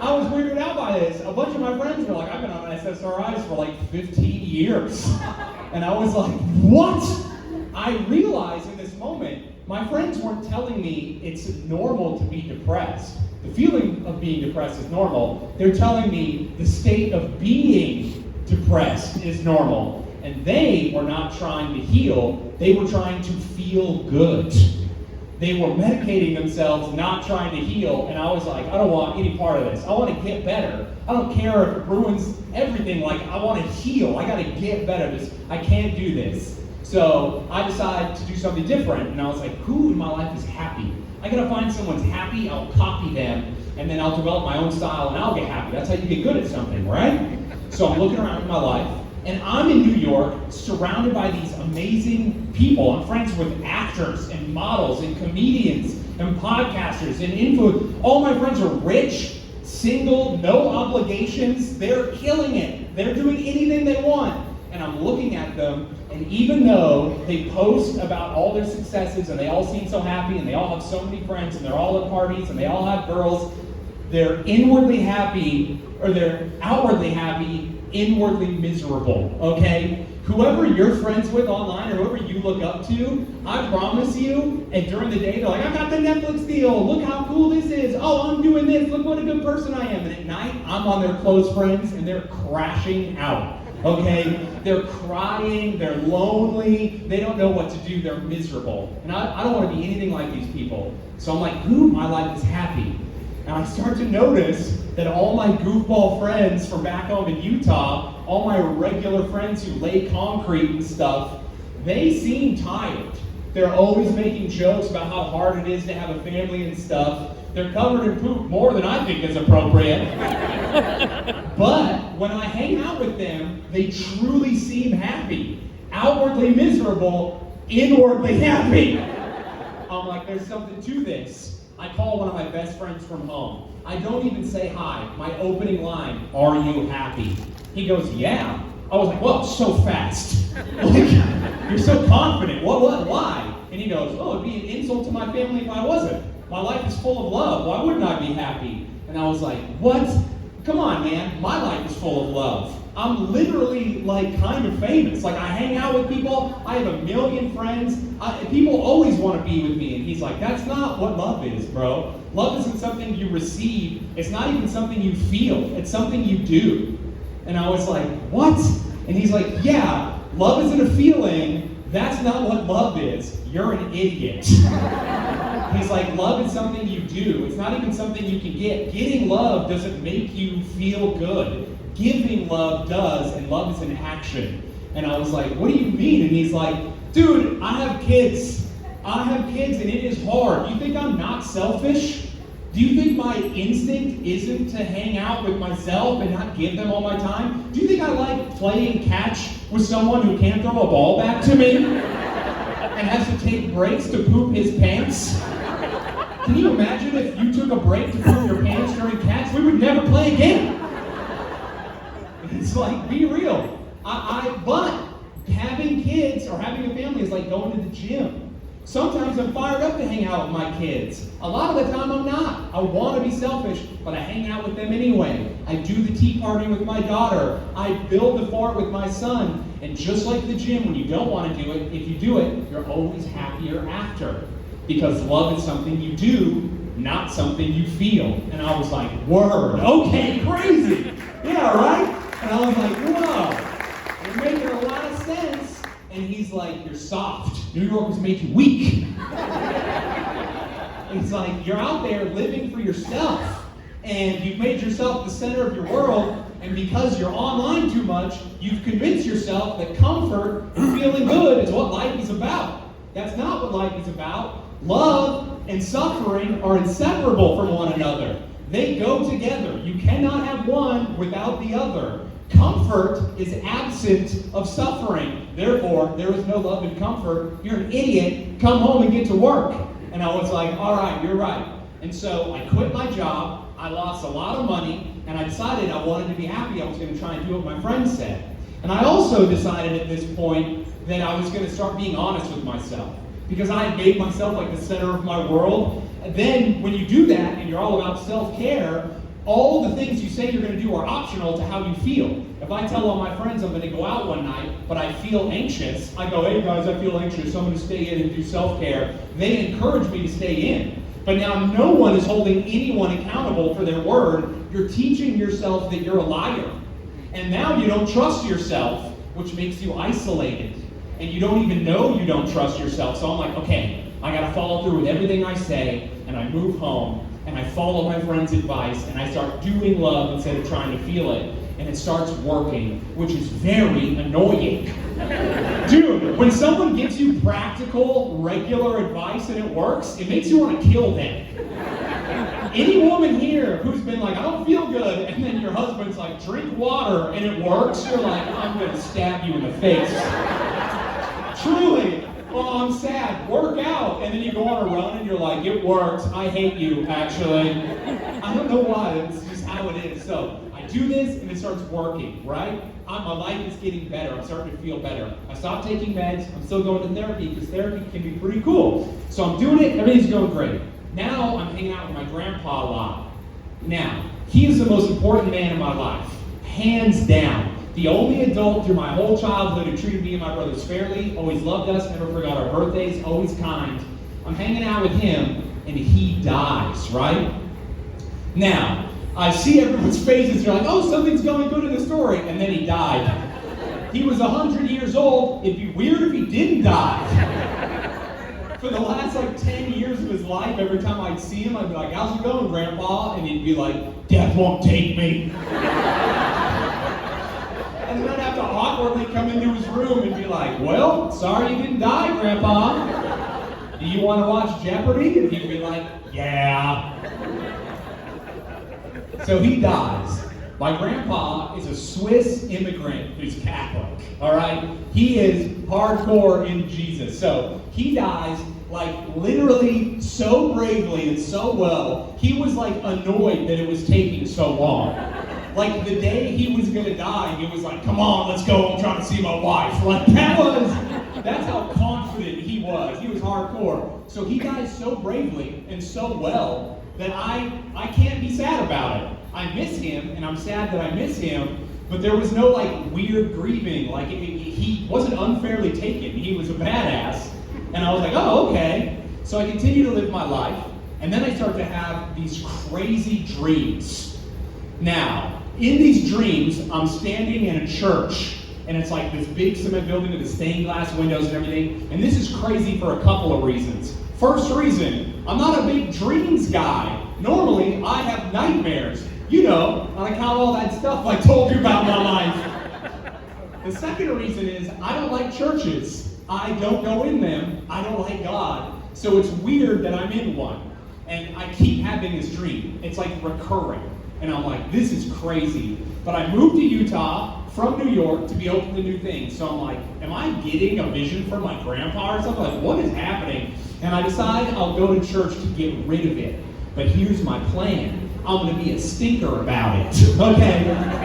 I was weirded out by this. A bunch of my friends were like, I've been on SSRIs for like 15 years. And I was like, what? I realized in this moment, my friends weren't telling me it's normal to be depressed. The feeling of being depressed is normal. They're telling me the state of being depressed is normal. And they were not trying to heal, they were trying to feel good. They were medicating themselves, not trying to heal, and I was like, I don't want any part of this. I want to get better. I don't care if it ruins everything. Like, I want to heal. I got to get better. I can't do this. So I decided to do something different, and I was like, who in my life is happy? I got to find someone's happy, I'll copy them, and then I'll develop my own style, and I'll get happy. That's how you get good at something, right? So I'm looking around in my life, and I'm in New York, surrounded by these amazing people. I'm friends with actors and models and comedians and podcasters and influencers. All my friends are rich, single, no obligations. They're killing it. They're doing anything they want. And I'm looking at them, and even though they post about all their successes and they all seem so happy and they all have so many friends and they're all at parties and they all have girls, they're inwardly happy, or they're outwardly happy, inwardly miserable, okay? Whoever you're friends with online or whoever you look up to, I promise you, and during the day they're like, I got the Netflix deal, look how cool this is, oh, I'm doing this, look what a good person I am. And at night, I'm on their close friends and they're crashing out. Okay? They're crying, they're lonely, they don't know what to do, they're miserable. And I don't want to be anything like these people. So I'm like, who in my life is happy? And I start to notice that all my goofball friends from back home in Utah, all my regular friends who lay concrete and stuff, they seem tired. They're always making jokes about how hard it is to have a family and stuff. They're covered in poop more than I think is appropriate. But when I hang out with them, they truly seem happy. Outwardly miserable, inwardly happy. I'm like, there's something to this. I call one of my best friends from home. I don't even say hi. My opening line, are you happy? He goes, yeah. I was like, well, so fast. Like, you're so confident. What, why? And he goes, oh, it'd be an insult to my family if I wasn't. My life is full of love. Why wouldn't I be happy? And I was like, what? Come on, man. My life is full of love. I'm literally like kind of famous. Like I hang out with people. I have 1 million friends. People always want to be with me. And he's like, that's not what love is, bro. Love isn't something you receive. It's not even something you feel. It's something you do. And I was like, what? And he's like, yeah, love isn't a feeling. That's not what love is. You're an idiot. He's like, love is something you do. It's not even something you can get. Getting love doesn't make you feel good. Giving love does, and love is an action. And I was like, what do you mean? And he's like, dude, I have kids. And it is hard. You think I'm not selfish? Do you think my instinct isn't to hang out with myself and not give them all my time? Do you think I like playing catch with someone who can't throw a ball back to me and has to take breaks to poop his pants? Can you imagine if you took a break to poop your pants during catch? We would never play again. It's like, be real. But having kids or having a family is like going to the gym. Sometimes I'm fired up to hang out with my kids. A lot of the time I'm not. I want to be selfish, but I hang out with them anyway. I do the tea party with my daughter. I build the fort with my son. And just like the gym, when you don't want to do it, if you do it, you're always happier after. Because love is something you do, not something you feel. And I was like, word, okay, crazy. Yeah, right? And I was like, whoa, you're making a lot of sense. And he's like, you're soft. New Yorkers make you weak. It's like, you're out there living for yourself. And you've made yourself the center of your world. And because you're online too much, you've convinced yourself that comfort and feeling good is what life is about. That's not what life is about. Love and suffering are inseparable from one another. They go together. You cannot have one without the other. Comfort is absent of suffering. Therefore, there is no love and comfort. You're an idiot. Come home and get to work. And I was like, all right, you're right. And so I quit my job. I lost a lot of money. And I decided I wanted to be happy. I was going to try and do what my friends said. And I also decided at this point that I was going to start being honest with myself. Because I had made myself like the center of my world. And then when you do that and you're all about self-care, all the things you say you're going to do are optional to how you feel. If I tell all my friends I'm going to go out one night, but I feel anxious, I go, hey guys, I feel anxious, I'm going to stay in and do self-care. They encourage me to stay in. But now no one is holding anyone accountable for their word. You're teaching yourself that you're a liar. And now you don't trust yourself, which makes you isolated. And you don't even know you don't trust yourself. So I'm like, okay, I got to follow through with everything I say, and I move home, and I follow my friend's advice, and I start doing love instead of trying to feel it. And it starts working, which is very annoying. Dude, when someone gives you practical, regular advice and it works, it makes you want to kill them. Any woman here who's been like, I don't feel good, and then your husband's like, drink water, and it works, you're like, I'm going to stab you in the face. Truly. Oh, I'm sad. Work out. And then you go on a run and you're like, it works. I hate you, actually. I don't know why. It's just how it is. So I do this and it starts working, right? My life is getting better. I'm starting to feel better. I stopped taking meds. I'm still going to therapy because therapy can be pretty cool. So I'm doing it. Everything's going great. Now I'm hanging out with my grandpa a lot. Now, he is the most important man in my life. Hands down. The only adult through my whole childhood who treated me and my brothers fairly, always loved us, never forgot our birthdays, always kind. I'm hanging out with him, and he dies, right? Now, I see everyone's faces, they're like, oh, something's going good in the story, and then he died. He was 100 years old. It'd be weird if he didn't die. For the last 10 years of his life, every time I'd see him, I'd be like, "How's it going, Grandpa?" And he'd be like, "Death won't take me." And then I'd have to awkwardly come into his room and be like, "Well, sorry you didn't die, Grandpa. Do you want to watch Jeopardy?" And he'd be like, "Yeah." So he dies. My grandpa is a Swiss immigrant who's Catholic, all right? He is hardcore in Jesus. So he dies literally so bravely and so well, he was annoyed that it was taking so long. The day he was gonna die, he was like, "Come on, let's go, I'm trying to see my wife." That's how confident he was. He was hardcore. So he dies so bravely and so well that I can't be sad about it. I miss him, and I'm sad that I miss him, but there was no weird grieving. He wasn't unfairly taken. He was a badass. And I was like, "Oh, okay." So I continue to live my life, and then I start to have these crazy dreams. Now, in these dreams, I'm standing in a church, and it's this big cement building with the stained glass windows and everything. And this is crazy for a couple of reasons. First reason, I'm not a big dreams guy. Normally, I have nightmares. I count all that stuff I told you about my life. The second reason is I don't like churches. I don't go in them. I don't like God. So it's weird that I'm in one. And I keep having this dream. It's recurring. And I'm like, this is crazy. But I moved to Utah from New York to be open to new things. So I'm like, am I getting a vision from my grandpa or something? What is happening? And I decide I'll go to church to get rid of it. But here's my plan. I'm going to be a stinker about it, okay?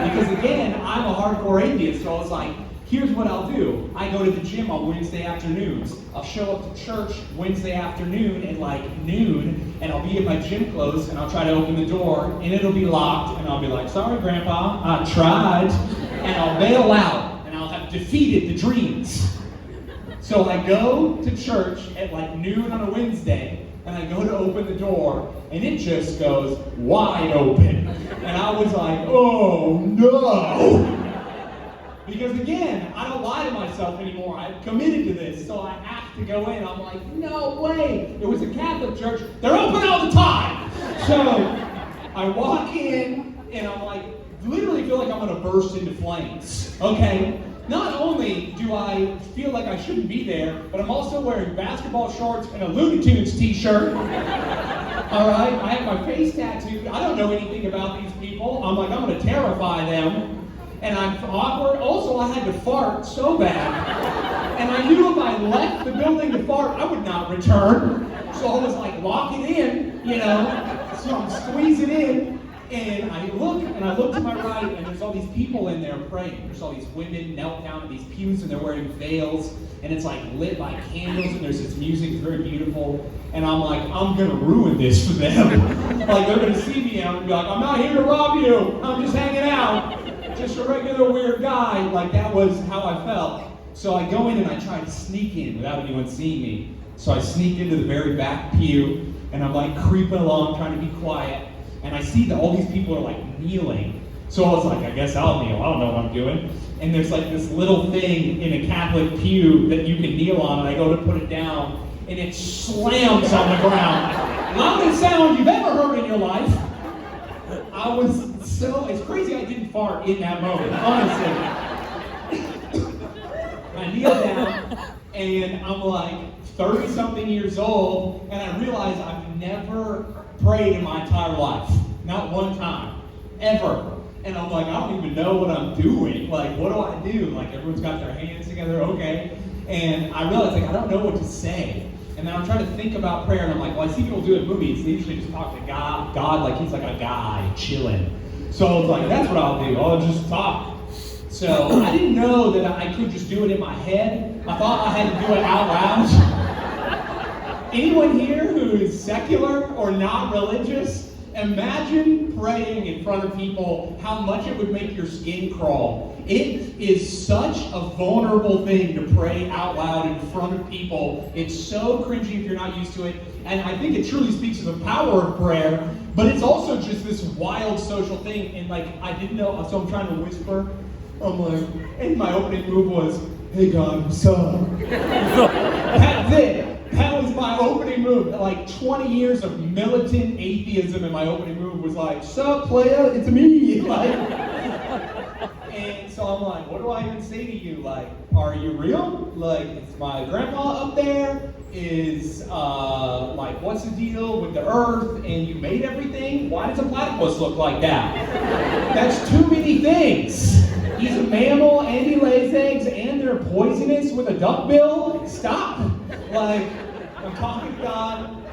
Because again, I'm a hardcore atheist, so I was like, here's what I'll do. I go to the gym on Wednesday afternoons. I'll show up to church Wednesday afternoon at noon, and I'll be in my gym clothes, and I'll try to open the door, and it'll be locked, and I'll be like, "Sorry, Grandpa, I tried," and I'll bail out, and I'll have defeated the dreams. So I go to church at noon on a Wednesday, and I go to open the door, and it just goes wide open. And I was like, "Oh no!" Because again, I don't lie to myself anymore. I've committed to this, so I have to go in. I'm like, "No way!" It was a Catholic church. They're open all the time. So I walk in, and I'm literally feel like I'm gonna burst into flames. Okay? Not only do I feel like I shouldn't be there, but I'm also wearing basketball shorts and a Looney Tunes t-shirt. All right? I have my face tattooed. I don't know anything about these people. I'm like, I'm going to terrify them. And I'm awkward. Also, I had to fart so bad. And I knew if I left the building to fart, I would not return. So I was lock it in, So I'm squeezing in. And I look to my right, and there's all these people in there praying. There's all these women knelt down in these pews, and they're wearing veils, and it's lit by candles, and there's this music, it's very beautiful. And I'm like, I'm gonna ruin this for them. They're gonna see me, and I'm gonna be like, "I'm not here to rob you. I'm just hanging out, just a regular weird guy." That was how I felt. So I go in and I try to sneak in without anyone seeing me. So I sneak into the very back pew, and I'm creeping along, trying to be quiet. And I see that all these people are kneeling. So I was like, I guess I'll kneel. I don't know what I'm doing. And there's this little thing in a Catholic pew that you can kneel on, and I go to put it down, and it slams on the ground. Loudest sound you've ever heard in your life. It's crazy I didn't fart in that moment, honestly. I kneel down, and I'm 30-something years old, and I realize I've never prayed in my entire life. Not one time. Ever. And I'm I don't even know what I'm doing. What do I do? Everyone's got their hands together, okay. And I realized, I don't know what to say. And then I'm trying to think about prayer, and I'm well, I see people do it in movies. They usually just talk to God like he's a guy chilling. So I was that's what I'll do. I'll just talk. So I didn't know that I could just do it in my head. I thought I had to do it out loud. Anyone here who is secular or not religious, imagine praying in front of people, how much it would make your skin crawl. It is such a vulnerable thing to pray out loud in front of people. It's so cringy if you're not used to it. And I think it truly speaks to the power of prayer, but it's also just this wild social thing. And I didn't know, so I'm trying to whisper. I'm like, and my opening move was, hey God, what's up? That's it. That was my opening move. Like 20 years of militant atheism, and my opening move was like, sup, playa, it's me. Like, and so I'm like, what do I even say to you? Like, are you real? Like, is my grandma up there? Is, like, what's the deal with the earth? And you made everything? Why does a platypus look like that? That's too many things. He's a mammal, and he lays eggs, and they're poisonous with a duckbill. Stop. Like, I'm talking to God,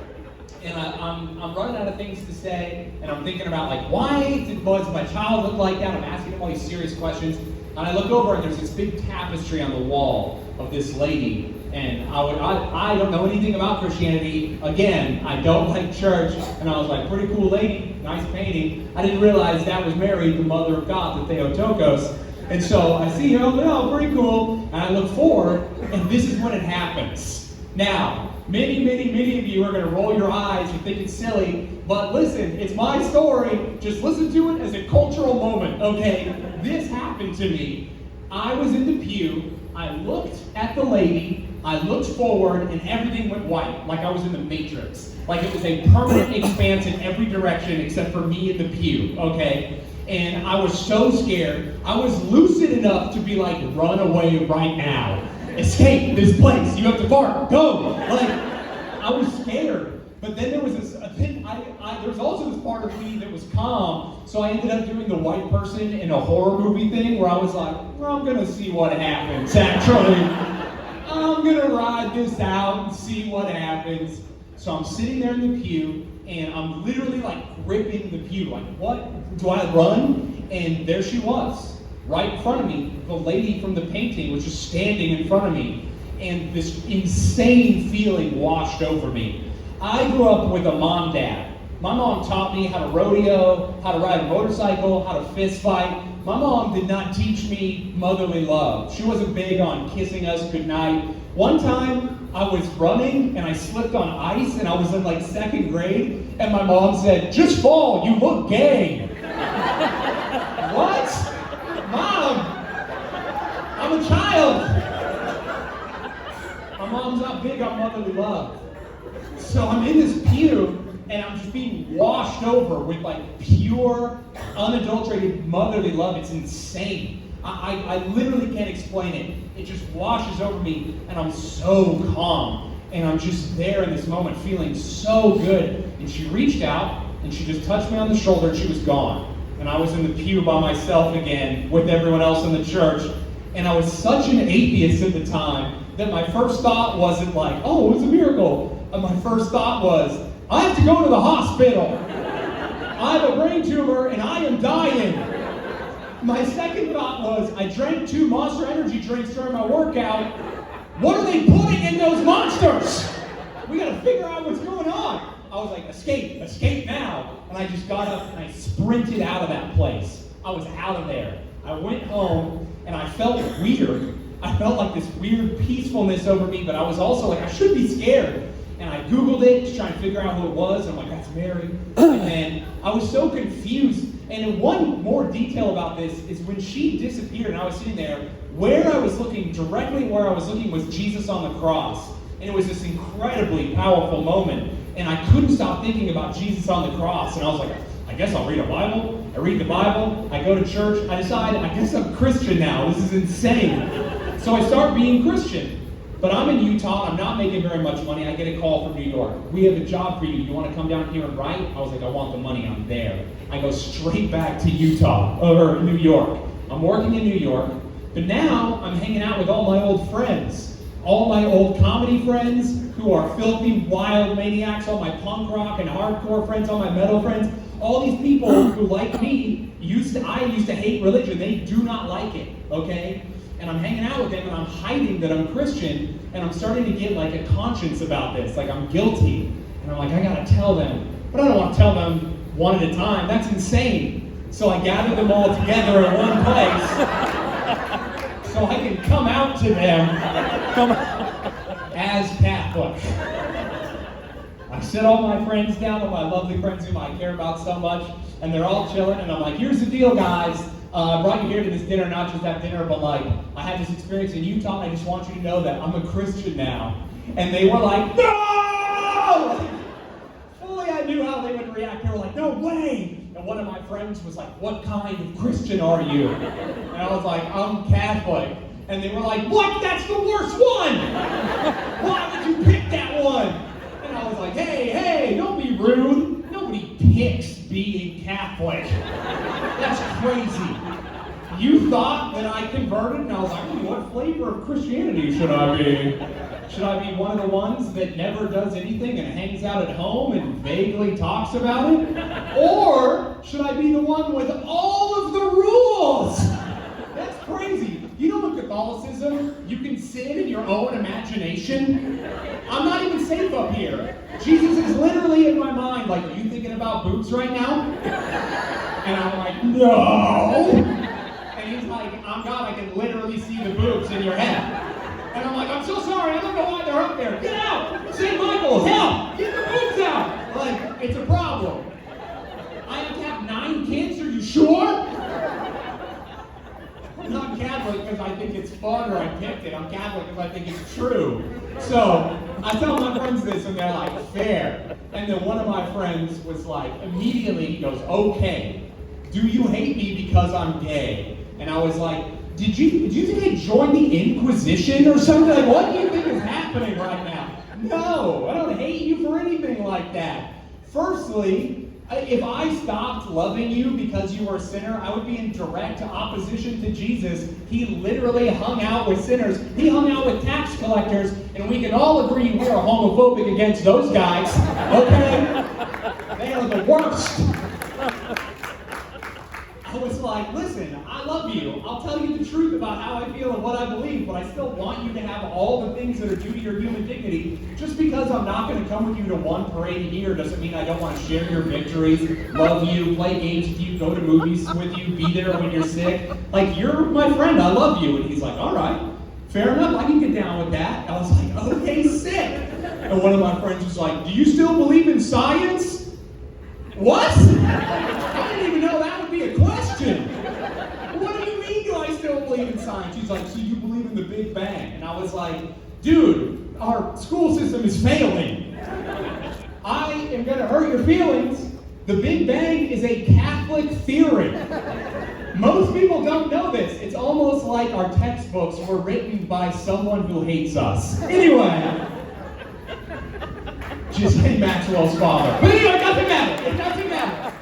and I'm running out of things to say, and I'm thinking about, like, why does my child look like that? I'm asking him all these serious questions, and I look over, and there's this big tapestry on the wall of this lady, and I don't know anything about Christianity. Again, I don't like church, and I was like, pretty cool lady, nice painting. I didn't realize that was Mary, the mother of God, the Theotokos. And so I see her, I'm like, oh, pretty cool, and I look forward, and this is when it happens. Now, many of you are going to roll your eyes and think it's silly, but listen, it's my story. Just listen to it as a cultural moment, okay? This happened to me. I was in the pew, I looked at the lady, I looked forward, and everything went white, like I was in the Matrix. Like it was a permanent expanse in every direction except for me in the pew, okay? And I was so scared. I was lucid enough to be like, run away right now. Escape this place. You have to fart. Go. Like, I was scared. But then there was this, there was also this part of me that was calm. So I ended up doing the white person in a horror movie thing where I was like, well, I'm going to see what happens, actually. I'm going to ride this out and see what happens. So I'm sitting there in the pew, and I'm literally like gripping the pew. Like, what? Do I run? And there she was, right in front of me. The lady from the painting was just standing in front of me. And this insane feeling washed over me. I grew up with a mom-dad. My mom taught me how to rodeo, how to ride a motorcycle, how to fist fight. My mom did not teach me motherly love. She wasn't big on kissing us goodnight. One time, I was running and I slipped on ice and I was in like 2nd grade and my mom said, just fall, you look gay. What? Mom, I'm a child. My mom's not big on motherly love. So I'm in this pew and I'm just being washed over with like pure, unadulterated motherly love. It's insane. I literally can't explain it. It just washes over me and I'm so calm. And I'm just there in this moment feeling so good. And she reached out and she just touched me on the shoulder and she was gone. And I was in the pew by myself again with everyone else in the church. And I was such an atheist at the time that my first thought wasn't like, oh, it was a miracle. And my first thought was, I have to go to the hospital. I have a brain tumor and I am dying. My second thought was, I drank 2 Monster Energy drinks during my workout. What are they putting in those monsters? We gotta figure out what's going on. I was like, escape now. And I just got up and I sprinted out of that place. I was out of there. I went home and I felt weird. I felt like this weird peacefulness over me, but I was also like, I should be scared. And I Googled it to try and figure out who it was. I'm like, that's Mary. And I was so confused. And one more detail about this is when she disappeared and I was sitting there, where I was looking, directly where I was looking was Jesus on the cross. And it was this incredibly powerful moment. And I couldn't stop thinking about Jesus on the cross. And I was like, I guess I'll read a Bible. I read the Bible. I go to church. I decide, I guess I'm Christian now. This is insane. So I start being Christian. But I'm in Utah, I'm not making very much money, I get a call from New York. We have a job for you, you want to come down here and write? I was like, I want the money, I'm there. I go straight back to Utah, or New York. I'm working in New York, but now I'm hanging out with all my old friends. All my old comedy friends who are filthy, wild maniacs, all my punk rock and hardcore friends, all my metal friends. All these people who, like me, I used to hate religion, they do not like it, okay? And I'm hanging out with them and I'm hiding that I'm Christian and I'm starting to get like a conscience about this, like I'm guilty. And I'm like, I gotta tell them. But I don't want to tell them one at a time, that's insane. So I gather them all together in one place so I can come out to them as Catholic. I sit all my friends down, all my lovely friends whom I care about so much, and they're all chilling, and I'm like, here's the deal, guys. I brought you here to this dinner, not just that dinner, but like, I had this experience in Utah, and I just want you to know that I'm a Christian now. And they were like, no! Like, fully I knew how they would react. They were like, no way! And one of my friends was like, what kind of Christian are you? And I was like, I'm Catholic. And they were like, what? That's the worst one! Why would you pick that one? And I was like, hey, don't be rude. Nobody picks being Catholic. That's crazy. You thought that I converted, and I was like, what flavor of Christianity should I be? Should I be one of the ones that never does anything and hangs out at home and vaguely talks about it? Or should I be the one with all of the rules? That's crazy. You know, in Catholicism, you can sin in your own imagination. I'm not even safe up here. Jesus is literally in my mind, like, are you thinking about boobs right now? And I'm like, no. And he's like, I'm God, I can literally see the boobs in your head. And I'm like, I'm so sorry, I don't know why they're up there. Get out! St. Michael's, help! Get the boobs out! Like, it's a problem. I have to have 9 kids, are you sure? I'm not Catholic because I think it's fun or I picked it. I'm Catholic because I think it's true. So, I tell my friends this and they're like, fair. And then one of my friends was like, immediately he goes, okay, do you hate me because I'm gay? And I was like, did you think I joined the Inquisition or something? Like, what do you think is happening right now? No, I don't hate you for anything like that. Firstly, if I stopped loving you because you were a sinner, I would be in direct opposition to Jesus. He literally hung out with sinners. He hung out with tax collectors, and we can all agree we're homophobic against those guys, okay? They are the worst. I was like, listen, I love you. I'll tell you the truth about how I feel and what I believe, but I still want you to have all the things that are due to your human dignity. Just because I'm not going to come with you to one parade a year doesn't mean I don't want to share your victories, love you, play games with you, go to movies with you, be there when you're sick. Like, you're my friend, I love you. And he's like, all right, fair enough, I can get down with that. I was like, okay, sick. And one of my friends was like, do you still believe in science? What? I didn't even know that would be a question. What do you mean, do I still believe in science? He's like, so you believe in the Big Bang? And I was like, dude, our school system is failing. I am going to hurt your feelings. The Big Bang is a Catholic theory. Most people don't know this. It's almost like our textbooks were written by someone who hates us. Anyway. Ghislaine Maxwell's father. But anyway, it doesn't matter. It doesn't matter.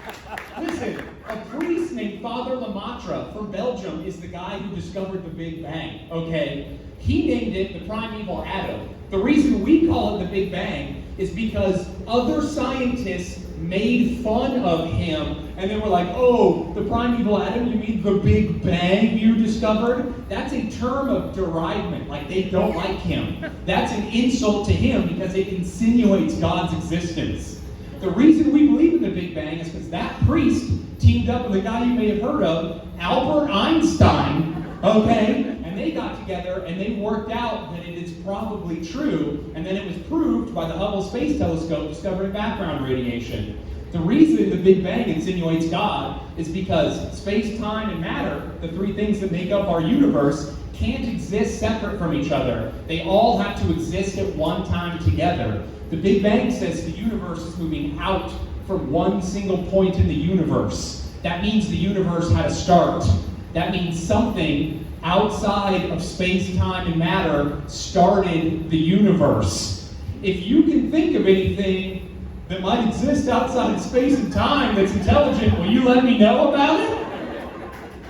Listen, a priest named Father Lemaitre from Belgium is the guy who discovered the Big Bang, okay? He named it the primeval atom. The reason we call it the Big Bang is because other scientists made fun of him and they were like, oh, the primeval atom, you mean the Big Bang you discovered? That's a term of deridement, like they don't like him. That's an insult to him because it insinuates God's existence. The reason we believe in the Big Bang is because that priest teamed up with a guy you may have heard of, Albert Einstein, okay? And they got together and they worked out that it is probably true, and then it was proved by the Hubble Space Telescope discovering background radiation. The reason the Big Bang insinuates God is because space, time, and matter, the 3 things that make up our universe, can't exist separate from each other. They all have to exist at one time together. The Big Bang says the universe is moving out from one single point in the universe. That means the universe had a start. That means something outside of space, time, and matter started the universe. If you can think of anything that might exist outside of space and time that's intelligent, will you let me know about it?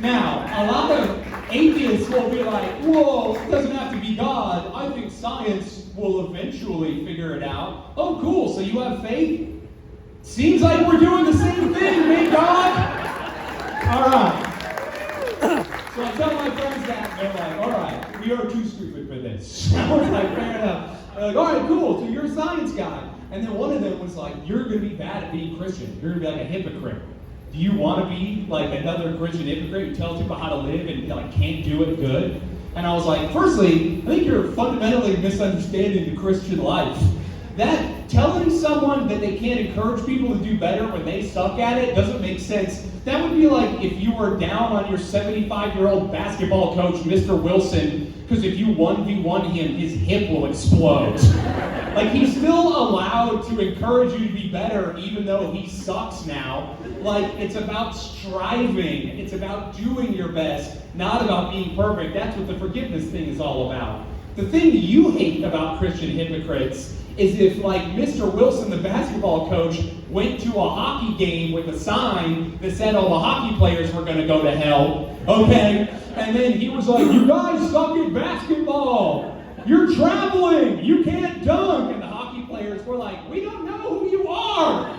Now, a lot of atheists will be like, whoa, it doesn't have to be God. I think science will eventually figure it out. Oh, cool, so you have faith? Seems like we're doing the same thing, big God. All right. So I tell my friends that, and they're like, all right, we are too stupid for this. I was like, fair enough. They're like, all right, cool, so you're a science guy. And then one of them was like, you're going to be bad at being Christian. You're going to be like a hypocrite. Do you want to be like another Christian hypocrite who tells people how to live and like can't do it good? And I was like, firstly, I think you're fundamentally misunderstanding the Christian life. That telling someone that they can't encourage people to do better when they suck at it doesn't make sense. That would be like if you were down on your 75-year-old basketball coach, Mr. Wilson, because if you 1v1 him, his hip will explode. Like, he's still allowed to encourage you to be better even though he sucks now. Like, it's about striving. It's about doing your best, not about being perfect. That's what the forgiveness thing is all about. The thing you hate about Christian hypocrites is if, like, Mr. Wilson, the basketball coach, went to a hockey game with a sign that said all the hockey players were going to go to hell, okay? And then he was like, you guys suck at basketball. You're traveling. You can't dunk. And the hockey players were like, we don't know who you are.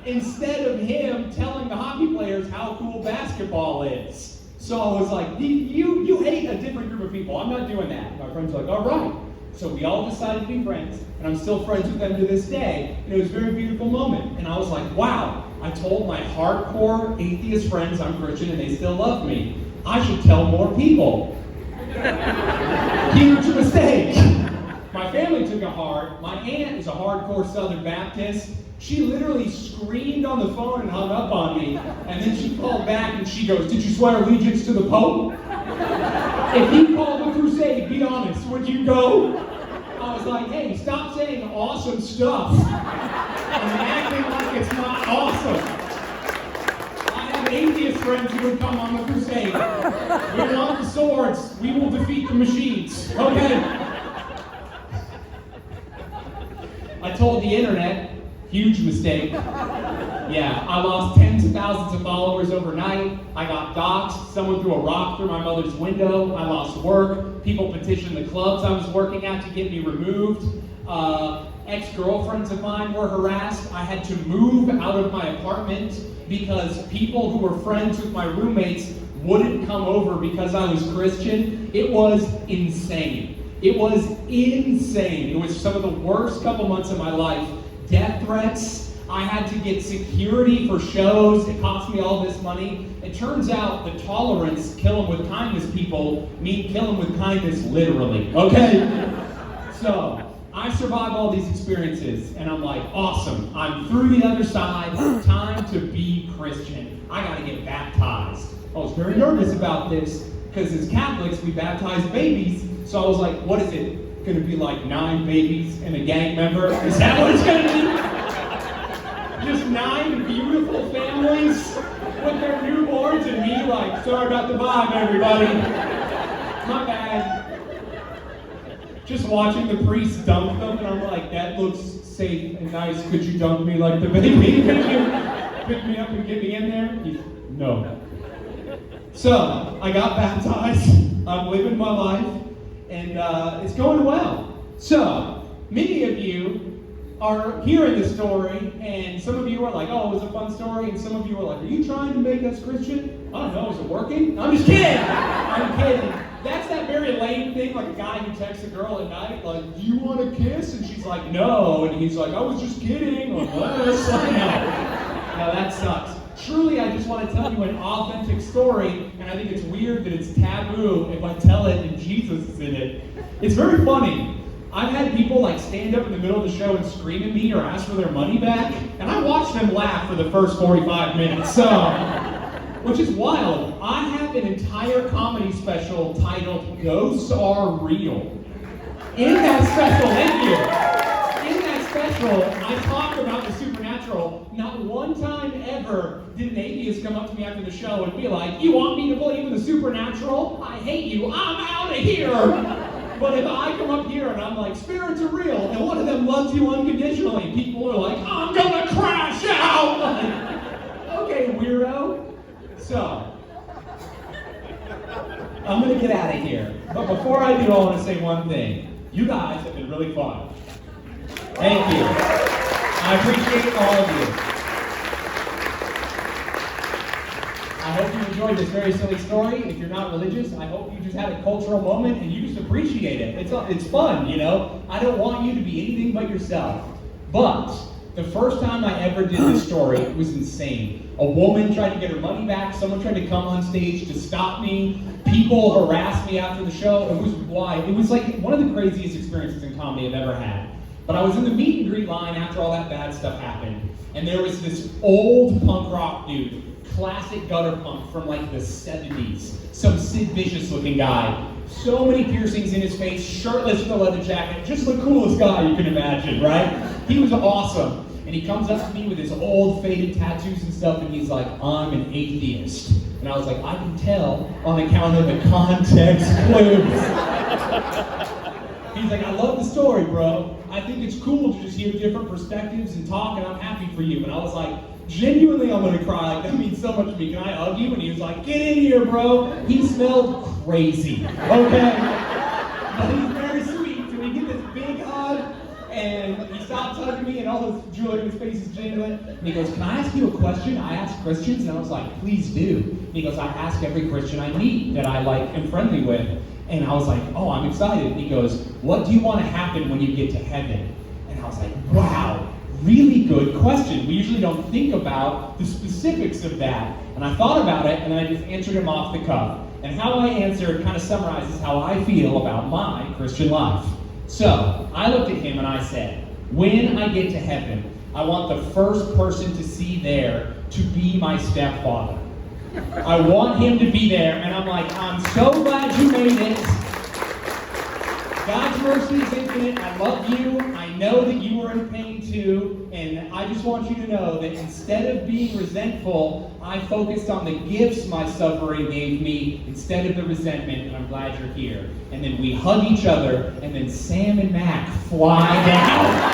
Instead of him telling the hockey players how cool basketball is. So I was like, you hate a different group of people. I'm not doing that. My friends were like, all right. So we all decided to be friends, and I'm still friends with them to this day. And it was a very beautiful moment. And I was like, wow, I told my hardcore atheist friends I'm Christian and they still love me. I should tell more people. Huge mistake. My family took it hard. My aunt is a hardcore Southern Baptist. She literally screamed on the phone and hung up on me. And then she called back and she goes, did you swear allegiance to the Pope? If he called a crusade, be honest, would you go? I was like, hey, stop saying awesome stuff and acting like it's not awesome. I have atheist friends who would come on the crusade. We want the swords. We will defeat the machines. Okay? I told the internet, huge mistake. Yeah, I lost tens of thousands of followers overnight. I got doxxed. Someone threw a rock through my mother's window. I lost work. People petitioned the clubs I was working at to get me removed. Ex-girlfriends of mine were harassed. I had to move out of my apartment because people who were friends with my roommates wouldn't come over because I was Christian. It was insane. It was insane. It was some of the worst couple months of my life. Death threats. I had to get security for shows. It cost me all this money. It turns out the tolerance, kill them with kindness people, mean kill them with kindness literally, okay? So, I survived all these experiences, and I'm like, awesome. I'm through the other side. Time to be Christian. I gotta get baptized. I was very nervous about this, because as Catholics, we baptize babies. So I was like, what is it? Gonna be like 9 babies and a gang member? Is that what it's gonna be? Just 9 beautiful families with their newborns and me like, sorry about the vibe, everybody. My bad. Just watching the priest dunk them, and I'm like, that looks safe and nice. Could you dunk me like the baby? Could you pick me up and get me in there? No. So, I got baptized. I'm living my life, and it's going well. So, many of you are hearing this story, and some of you are like, oh, it was a fun story, and some of you are like, are you trying to make us Christian? I don't know, is it working? I'm just kidding! I'm kidding. That's that very lame thing, like a guy who texts a girl at night, like, do you want to kiss? And she's like, no, and he's like, I was just kidding, unless, no, that sucks. Truly, I just want to tell you an authentic story, and I think it's weird that it's taboo if I tell it and Jesus is in it. It's very funny. I've had people like stand up in the middle of the show and scream at me or ask for their money back, and I watch them laugh for the first 45 minutes, which is wild. I have an entire comedy special titled Ghosts Are Real. In that special, thank you. In that special, I talk about the supernatural. Not one time ever did an atheist come up to me after the show and be like, you want me to believe in the supernatural? I hate you. I'm out of here. But if I come up here and I'm like, spirits are real, and one of them loves you unconditionally, people are like, I'm gonna crash out! Like, okay, weirdo. So, I'm gonna get out of here. But before I do, I want to say one thing. You guys have been really fun. Thank you. I appreciate all of you. I hope you enjoyed this very silly story. If you're not religious, I hope you just had a cultural moment and you just appreciate it. It's fun, you know? I don't want you to be anything but yourself. But the first time I ever did this story, it was insane. A woman tried to get her money back. Someone tried to come on stage to stop me. People harassed me after the show. It was wild. It was like one of the craziest experiences in comedy I've ever had. But I was in the meet and greet line after all that bad stuff happened, and there was this old punk rock dude, classic gutter punk from like the 70s, some Sid Vicious looking guy, so many piercings in his face, shirtless with a leather jacket, just the coolest guy you can imagine, right? He was awesome. And he comes up to me with his old faded tattoos and stuff, and he's like, I'm an atheist. And I was like, I can tell on account of the context clues. He's like, I love the story, bro. I think it's cool to just hear different perspectives and talk, and I'm happy for you. And I was like, genuinely, I'm gonna cry. Like, that means so much to me. Can I hug you? And he was like, get in here, bro. He smelled crazy, okay? But he's very sweet, so we get this big hug, and he stops hugging me, and all this jewelry in his face is jingling. And he goes, can I ask you a question? I ask Christians, and I was like, please do. And he goes, I ask every Christian I meet that I like am friendly with. And I was like, oh, I'm excited. And he goes, what do you want to happen when you get to heaven? And I was like, wow, really good question. We usually don't think about the specifics of that. And I thought about it, and then I just answered him off the cuff. And how I answered kind of summarizes how I feel about my Christian life. So I looked at him and I said, when I get to heaven, I want the first person to see there to be my stepfather. I want him to be there, and I'm like, I'm so glad you made it. God's mercy is infinite. I love you. I know that you were in pain too, and I just want you to know that instead of being resentful, I focused on the gifts my suffering gave me instead of the resentment, and I'm glad you're here. And then we hug each other, and then Sam and Mac fly down.